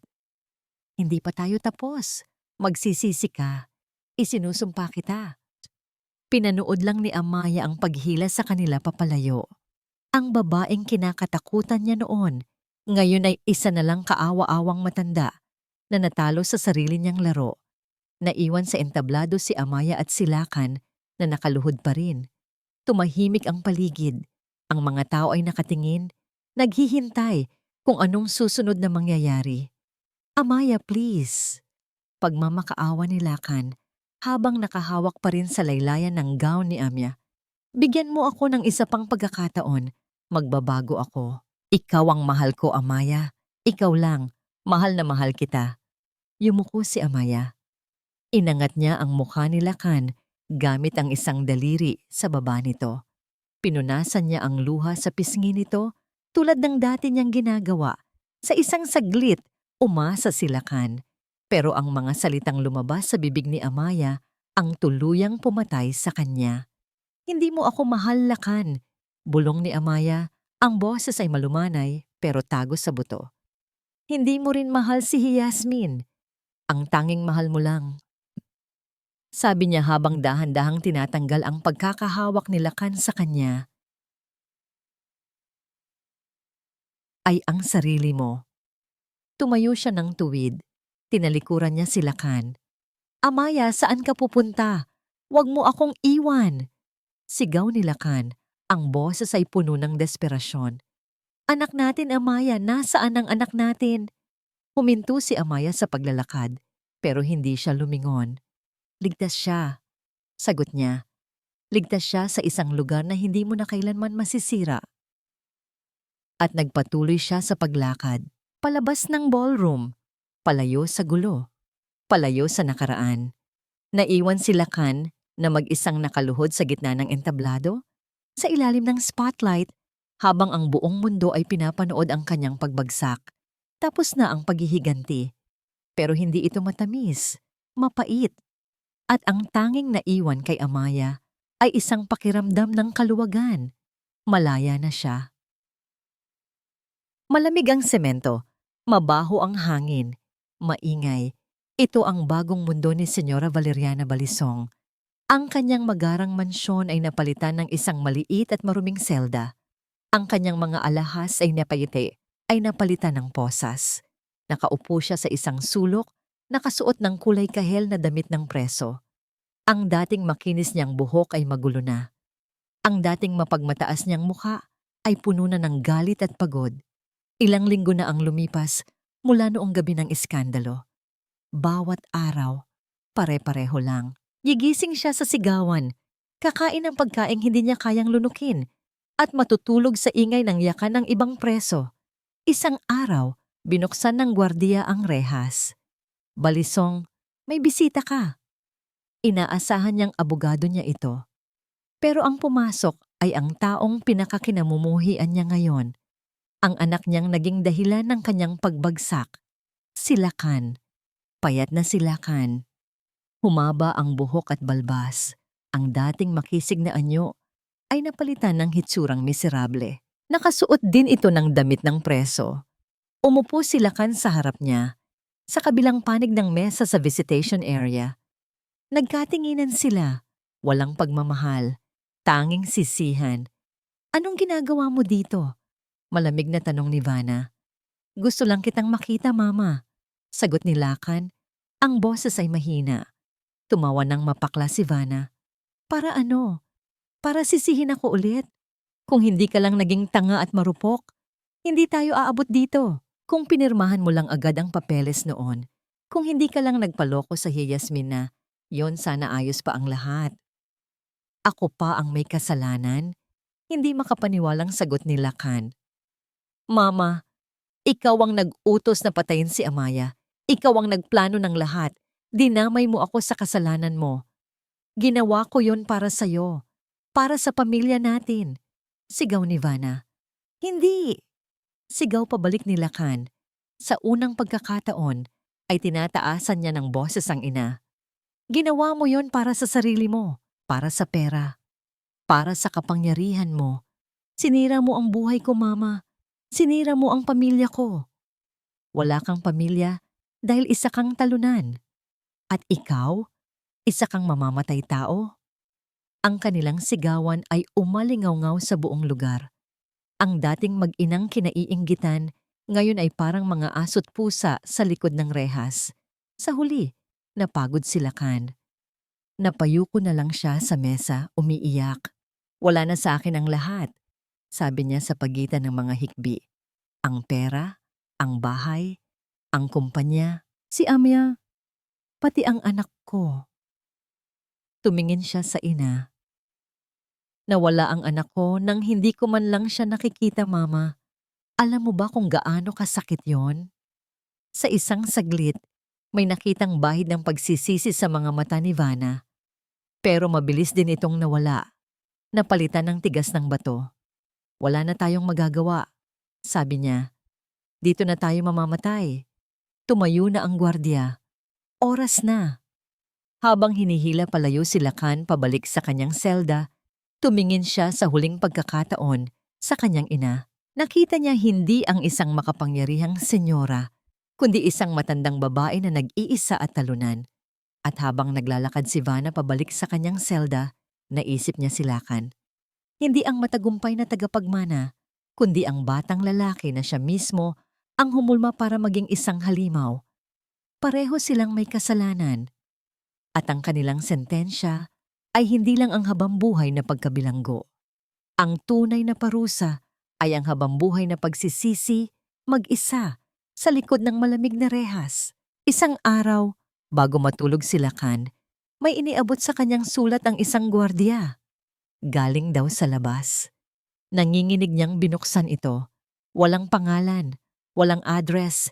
Hindi pa tayo tapos. Magsisisi ka. Isinusumpa kita. Pinanood lang ni Amaya ang paghila sa kanila papalayo. Ang babaeng kinakatakutan niya noon, ngayon ay isa na lang kaawa-awang matanda na natalo sa sarili niyang laro. Naiwan sa entablado si Amaya at si Lakan na nakaluhod pa rin. Tumahimik ang paligid. Ang mga tao ay nakatingin, naghihintay kung anong susunod na mangyayari. Amaya, please. Pagmamakaawa ni Lakan habang nakahawak pa rin sa laylayan ng gown ni Amya. Bigyan mo ako ng isa pang pagkakataon. Magbabago ako. Ikaw ang mahal ko, Amaya. Ikaw lang. Mahal na mahal kita. Yumuko si Amaya. Inangat niya ang mukha ni Lakan gamit ang isang daliri sa baba nito. Pinunasan niya ang luha sa pisngi nito tulad ng dati niyang ginagawa. Sa isang saglit, umasa si Lakan. Pero ang mga salitang lumabas sa bibig ni Amaya ang tuluyang pumatay sa kanya. Hindi mo ako mahal, Lakan. Bulong ni Amaya, ang boses ay malumanay pero tago sa buto. Hindi mo rin mahal si Yasmin. Ang tanging mahal mo lang. Sabi niya habang dahan-dahang tinatanggal ang pagkakahawak ni Lakan sa kanya, ay ang sarili mo. Tumayo siya ng tuwid. Tinalikuran niya si Lakan. Amaya, saan ka pupunta? Huwag mo akong iwan. Sigaw ni Lakan. Ang boses ay puno ng desperasyon. Anak natin, Amaya, nasaan ang anak natin? Huminto si Amaya sa paglalakad, pero hindi siya lumingon. Ligtas siya. Sagot niya. Ligtas siya sa isang lugar na hindi mo na kailanman masisira. At nagpatuloy siya sa paglakad. Palabas ng ballroom. Palayo sa gulo. Palayo sa nakaraan. Naiwan si Lakan na mag-isang nakaluhod sa gitna ng entablado, sa ilalim ng spotlight, habang ang buong mundo ay pinapanood ang kanyang pagbagsak. Tapos na ang paghihiganti. Pero hindi ito matamis, mapait. At ang tanging naiwan kay Amaya ay isang pakiramdam ng kaluwagan. Malaya na siya. Malamig ang semento, mabaho ang hangin, maingay. Ito ang bagong mundo ni Senyora Valeriana Balisong. Ang kanyang magarang mansyon ay napalitan ng isang maliit at maruming selda. Ang kanyang mga alahas ay napalitan ng posas. Nakaupo siya sa isang sulok, nakasuot ng kulay kahel na damit ng preso. Ang dating makinis niyang buhok ay magulo na. Ang dating mapagmataas niyang mukha ay puno na ng galit at pagod. Ilang linggo na ang lumipas mula noong gabi ng iskandalo. Bawat araw, pare-pareho lang. Gigising siya sa sigawan, kakain ng pagkaing hindi niya kayang lunukin, at matutulog sa ingay ng yakan ng ibang preso. Isang araw, binuksan ng gwardiya ang rehas. Balisong, may bisita ka. Inaasahan niyang abogado niya ito. Pero ang pumasok ay ang taong pinakakinamumuhian niya ngayon. Ang anak niyang naging dahilan ng kanyang pagbagsak. Si Lakan. Payat na si Lakan. Humaba ang buhok at balbas. Ang dating makisig na anyo ay napalitan ng hitsurang miserable. Nakasuot din ito ng damit ng preso. Umupo si Lakan sa harap niya, sa kabilang panig ng mesa sa visitation area. Nagkatinginan sila, walang pagmamahal, tanging sisihan. Anong ginagawa mo dito? Malamig na tanong ni Vanna. Gusto lang kitang makita, Mama. Sagot ni Lakan. Ang boses ay mahina. Tumawa ng mapakla si Vanna. Para ano? Para sisihin ako ulit. Kung hindi ka lang naging tanga at marupok, hindi tayo aabot dito. Kung pinirmahan mo lang agad ang papeles noon, kung hindi ka lang nagpaloko sa Yasmin na, yon sana ayos pa ang lahat. Ako pa ang may kasalanan? Hindi makapaniwalang sagot ni Lakan. Mama, ikaw ang nag-utos na patayin si Amaya. Ikaw ang nagplano ng lahat. Dinamay mo ako sa kasalanan mo. Ginawa ko yon para sa'yo. Para sa pamilya natin. Sigaw ni Vanna. Hindi. Sigaw pabalik ni Lakan. Sa unang pagkakataon, ay tinataasan niya ng boses ang ina. Ginawa mo yon para sa sarili mo, para sa pera, para sa kapangyarihan mo. Sinira mo ang buhay ko, Mama. Sinira mo ang pamilya ko. Wala kang pamilya dahil isa kang talunan. At ikaw, isa kang mamamatay tao. Ang kanilang sigawan ay umalingaw-ngaw sa buong lugar. Ang dating mag-inang kinaiinggitan, ngayon ay parang mga aso't pusa sa likod ng rehas. Sa huli, napagod sila Kan. Napayuko na lang siya sa mesa, umiiyak. Wala na sa akin ang lahat, sabi niya sa pagitan ng mga hikbi. Ang pera, ang bahay, ang kumpanya, si Amya, pati ang anak ko. Tumingin siya sa ina. Nawala ang anak ko nang hindi ko man lang siya nakikita, Mama. Alam mo ba kung gaano kasakit yon? Sa isang saglit, may nakitang bahid ng pagsisisi sa mga mata ni Vanna. Pero mabilis din itong nawala. Napalitan ng tigas ng bato. Wala na tayong magagawa, sabi niya. Dito na tayo mamamatay. Tumayo na ang gwardiya. Oras na. Habang hinihila palayo si Lakan pabalik sa kanyang selda, tumingin siya sa huling pagkakataon sa kanyang ina. Nakita niya hindi ang isang makapangyarihang senyora, kundi isang matandang babae na nag-iisa at talunan. At habang naglalakad si Vanna pabalik sa kanyang selda, naisip niya si Lakan. Hindi ang matagumpay na tagapagmana, kundi ang batang lalaki na siya mismo ang humulma para maging isang halimaw. Pareho silang may kasalanan. At ang kanilang sentensya ay hindi lang ang habambuhay na pagkabilanggo. Ang tunay na parusa ay ang habambuhay na pagsisisi, mag-isa, sa likod ng malamig na rehas. Isang araw, bago matulog si Lakan, may iniabot sa kanyang sulat ang isang gwardiya. Galing daw sa labas. Nanginginig niyang binuksan ito. Walang pangalan, walang address,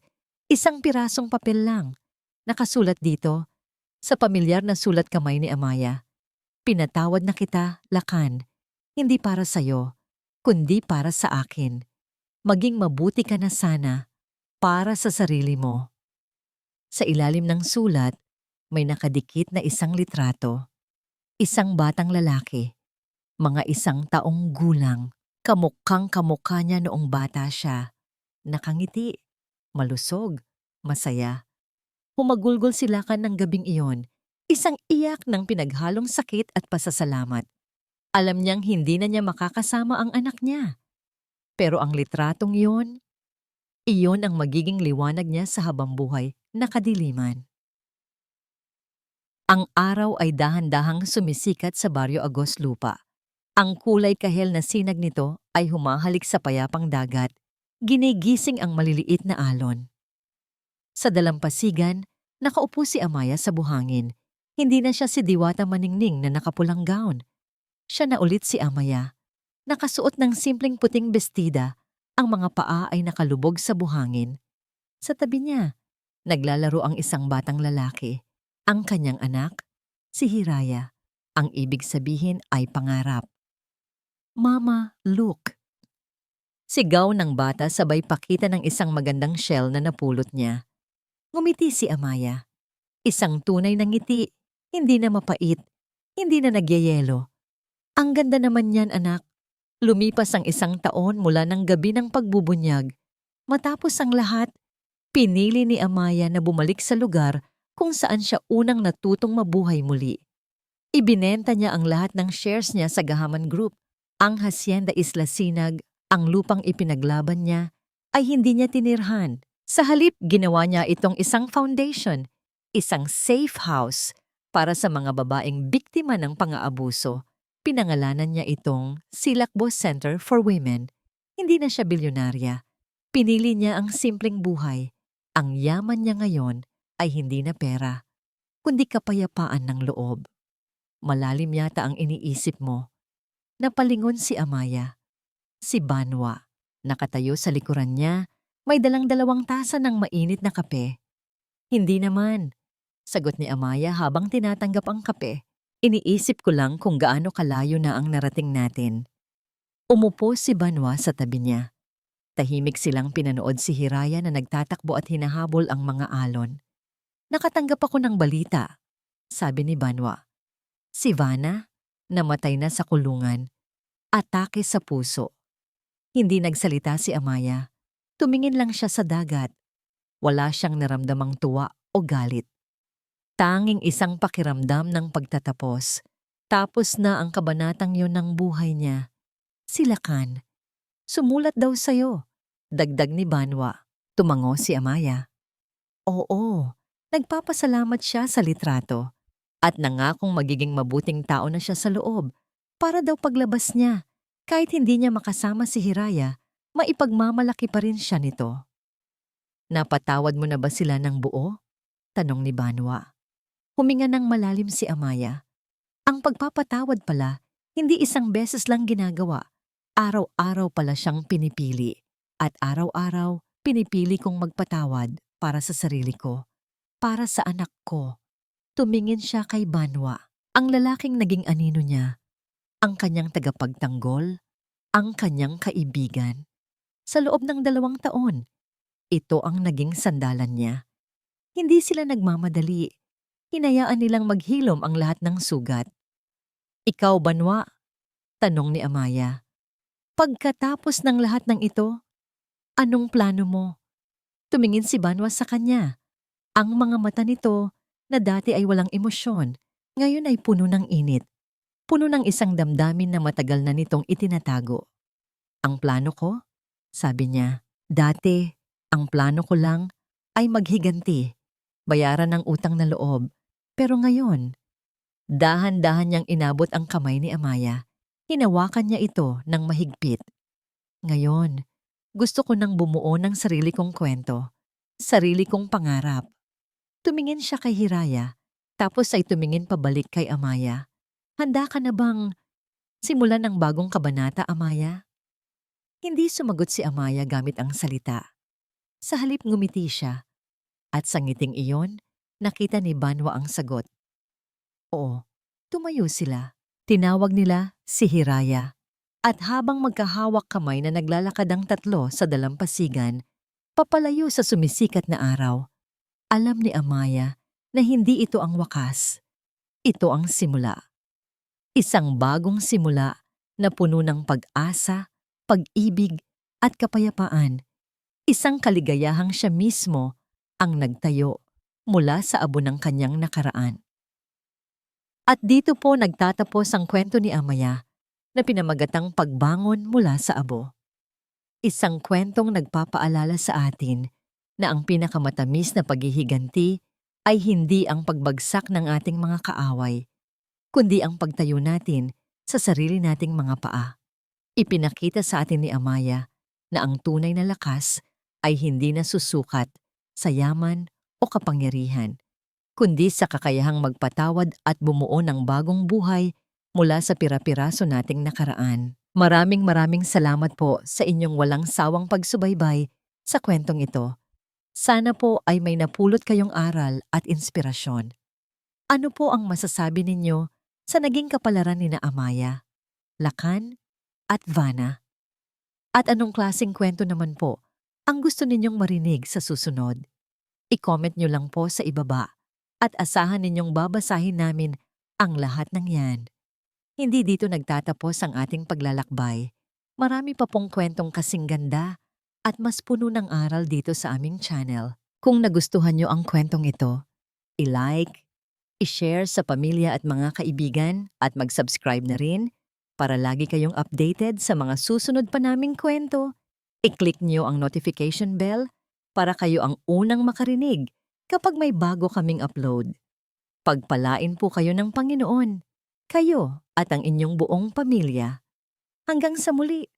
isang pirasong papel lang. Nakasulat dito, sa pamilyar na sulat kamay ni Amaya. Pinatawad na kita, Lakan, hindi para sa'yo, kundi para sa akin. Maging mabuti ka na sana, para sa sarili mo. Sa ilalim ng sulat, may nakadikit na isang litrato. Isang batang lalaki, mga 1 taong gulang. Kamukhang kamukha niya noong bata siya. Nakangiti, malusog, masaya. Humagulgol si Lakan ng gabing iyon, isang iyak ng pinaghalong sakit at pasasalamat. Alam niyang hindi na niya makakasama ang anak niya. Pero ang litratong iyon ang magiging liwanag niya sa habambuhay na kadiliman. Ang araw ay dahan-dahang sumisikat sa Baryo Agoslupa. Ang kulay kahel na sinag nito ay humahalik sa payapang dagat. Ginigising ang maliliit na alon. Sa dalampasigan, nakaupo si Amaya sa buhangin. Hindi na siya si Diwata Maningning na nakapulang gown. Siya na ulit si Amaya. Nakasuot ng simpleng puting bestida, ang mga paa ay nakalubog sa buhangin. Sa tabi niya, naglalaro ang isang batang lalaki. Ang kanyang anak, si Hiraya. Ang ibig sabihin ay pangarap. Mama, look. Sigaw ng bata sabay pakita ng isang magandang shell na napulot niya. Ngumiti si Amaya. Isang tunay na ngiti, hindi na mapait, hindi na nagyayelo. Ang ganda naman niyan, anak. Lumipas ang 1 taon mula ng gabi ng pagbubunyag. Matapos ang lahat, pinili ni Amaya na bumalik sa lugar kung saan siya unang natutong mabuhay muli. Ibinenta niya ang lahat ng shares niya sa Gahaman Group. Ang Hacienda Isla Sinag, ang lupang ipinaglaban niya, ay hindi niya tinirhan. Sa halip, ginawa niya itong isang foundation, isang safe house para sa mga babaeng biktima ng pang-aabuso. Pinangalanan niya itong Silakbo Center for Women. Hindi na siya bilyonarya. Pinili niya ang simpleng buhay. Ang yaman niya ngayon ay hindi na pera, kundi kapayapaan ng loob. Malalim yata ang iniisip mo. Napalingon si Amaya. Si Banwa, nakatayo sa likuran niya, may dalang 2 tasa ng mainit na kape. Hindi naman, sagot ni Amaya habang tinatanggap ang kape. Iniisip ko lang kung gaano kalayo na ang narating natin. Umupo si Banwa sa tabi niya. Tahimik silang pinanood si Hiraya na nagtatakbo at hinahabol ang mga alon. Nakatanggap ako ng balita, sabi ni Banwa. Si Vanna, namatay na sa kulungan. Atake sa puso. Hindi nagsalita si Amaya. Tumingin lang siya sa dagat. Wala siyang naramdamang tuwa o galit. Tanging isang pakiramdam ng pagtatapos. Tapos na ang kabanatang yon ng buhay niya. Silakan. Sumulat daw sa'yo. Dagdag ni Banwa. Tumango si Amaya. Oo, nagpapasalamat siya sa litrato. At nangakong magiging mabuting tao na siya sa loob. Para daw paglabas niya, kahit hindi niya makasama si Hiraya, maipagmamalaki pa rin siya nito. Napatawad mo na ba sila ng buo? Tanong ni Banwa. Huminga ng malalim si Amaya. Ang pagpapatawad pala, hindi isang beses lang ginagawa. Araw-araw pala siyang pinipili. At araw-araw, pinipili kong magpatawad para sa sarili ko. Para sa anak ko. Tumingin siya kay Banwa, ang lalaking naging anino niya. Ang kanyang tagapagtanggol, ang kanyang kaibigan. Sa loob ng 2 taon, ito ang naging sandalan niya. Hindi sila nagmamadali. Hinayaan nilang maghilom ang lahat ng sugat. Ikaw, Banwa? Tanong ni Amaya. Pagkatapos ng lahat ng ito, anong plano mo? Tumingin si Banwa sa kanya. Ang mga mata nito na dati ay walang emosyon, ngayon ay puno ng init. Puno ng isang damdamin na matagal na nitong itinatago. Ang plano ko? Sabi niya. Dati, ang plano ko lang ay maghiganti, bayaran ng utang na loob. Pero ngayon, dahan-dahan niyang inabot ang kamay ni Amaya. Hinawakan niya ito ng mahigpit. Ngayon, gusto ko nang bumuo ng sarili kong kwento, sarili kong pangarap. Tumingin siya kay Hiraya, tapos ay tumingin pabalik kay Amaya. Handa ka na bang simulan ng bagong kabanata, Amaya? Hindi sumagot si Amaya gamit ang salita. Sa halip ngumiti siya. At sa ngiting iyon, nakita ni Banwa ang sagot. Oo, tumayo sila. Tinawag nila si Hiraya. At habang magkahawak kamay na naglalakad ang tatlo sa dalampasigan, papalayo sa sumisikat na araw, alam ni Amaya na hindi ito ang wakas. Ito ang simula. Isang bagong simula na puno ng pag-asa, pag-ibig at kapayapaan. Isang kaligayahang siya mismo ang nagtayo mula sa abo ng kanyang nakaraan. At dito po nagtatapos ang kwento ni Amaya na pinamagatang pagbangon mula sa abo. Isang kwentong nagpapaalala sa atin na ang pinakamatamis na paghihiganti ay hindi ang pagbagsak ng ating mga kaaway, kundi ang pagtayo natin sa sarili nating mga paa. Ipinakita sa atin ni Amaya na ang tunay na lakas ay hindi nasusukat sa yaman o kapangyarihan, kundi sa kakayahang magpatawad at bumuo ng bagong buhay mula sa pira-piraso nating nakaraan. Maraming salamat po sa inyong walang sawang pagsubaybay sa kwentong ito. Sana po ay may napulot kayong aral at inspirasyon. Ano po ang masasabi ninyo sa naging kapalaran ni na Amaya, Lakan at Vanna? At anong klaseng kwento naman po ang gusto ninyong marinig sa susunod? I-comment nyo lang po sa ibaba at asahan ninyong babasahin namin ang lahat ng yan. Hindi dito nagtatapos ang ating paglalakbay. Marami pa pong kwentong kasing ganda at mas puno ng aral dito sa aming channel. Kung nagustuhan nyo ang kwentong ito, i-like, i-share sa pamilya at mga kaibigan at mag-subscribe na rin para lagi kayong updated sa mga susunod pa naming kwento. I-click nyo ang notification bell para kayo ang unang makarinig kapag may bago kaming upload. Pagpalain po kayo ng Panginoon, kayo at ang inyong buong pamilya. Hanggang sa muli!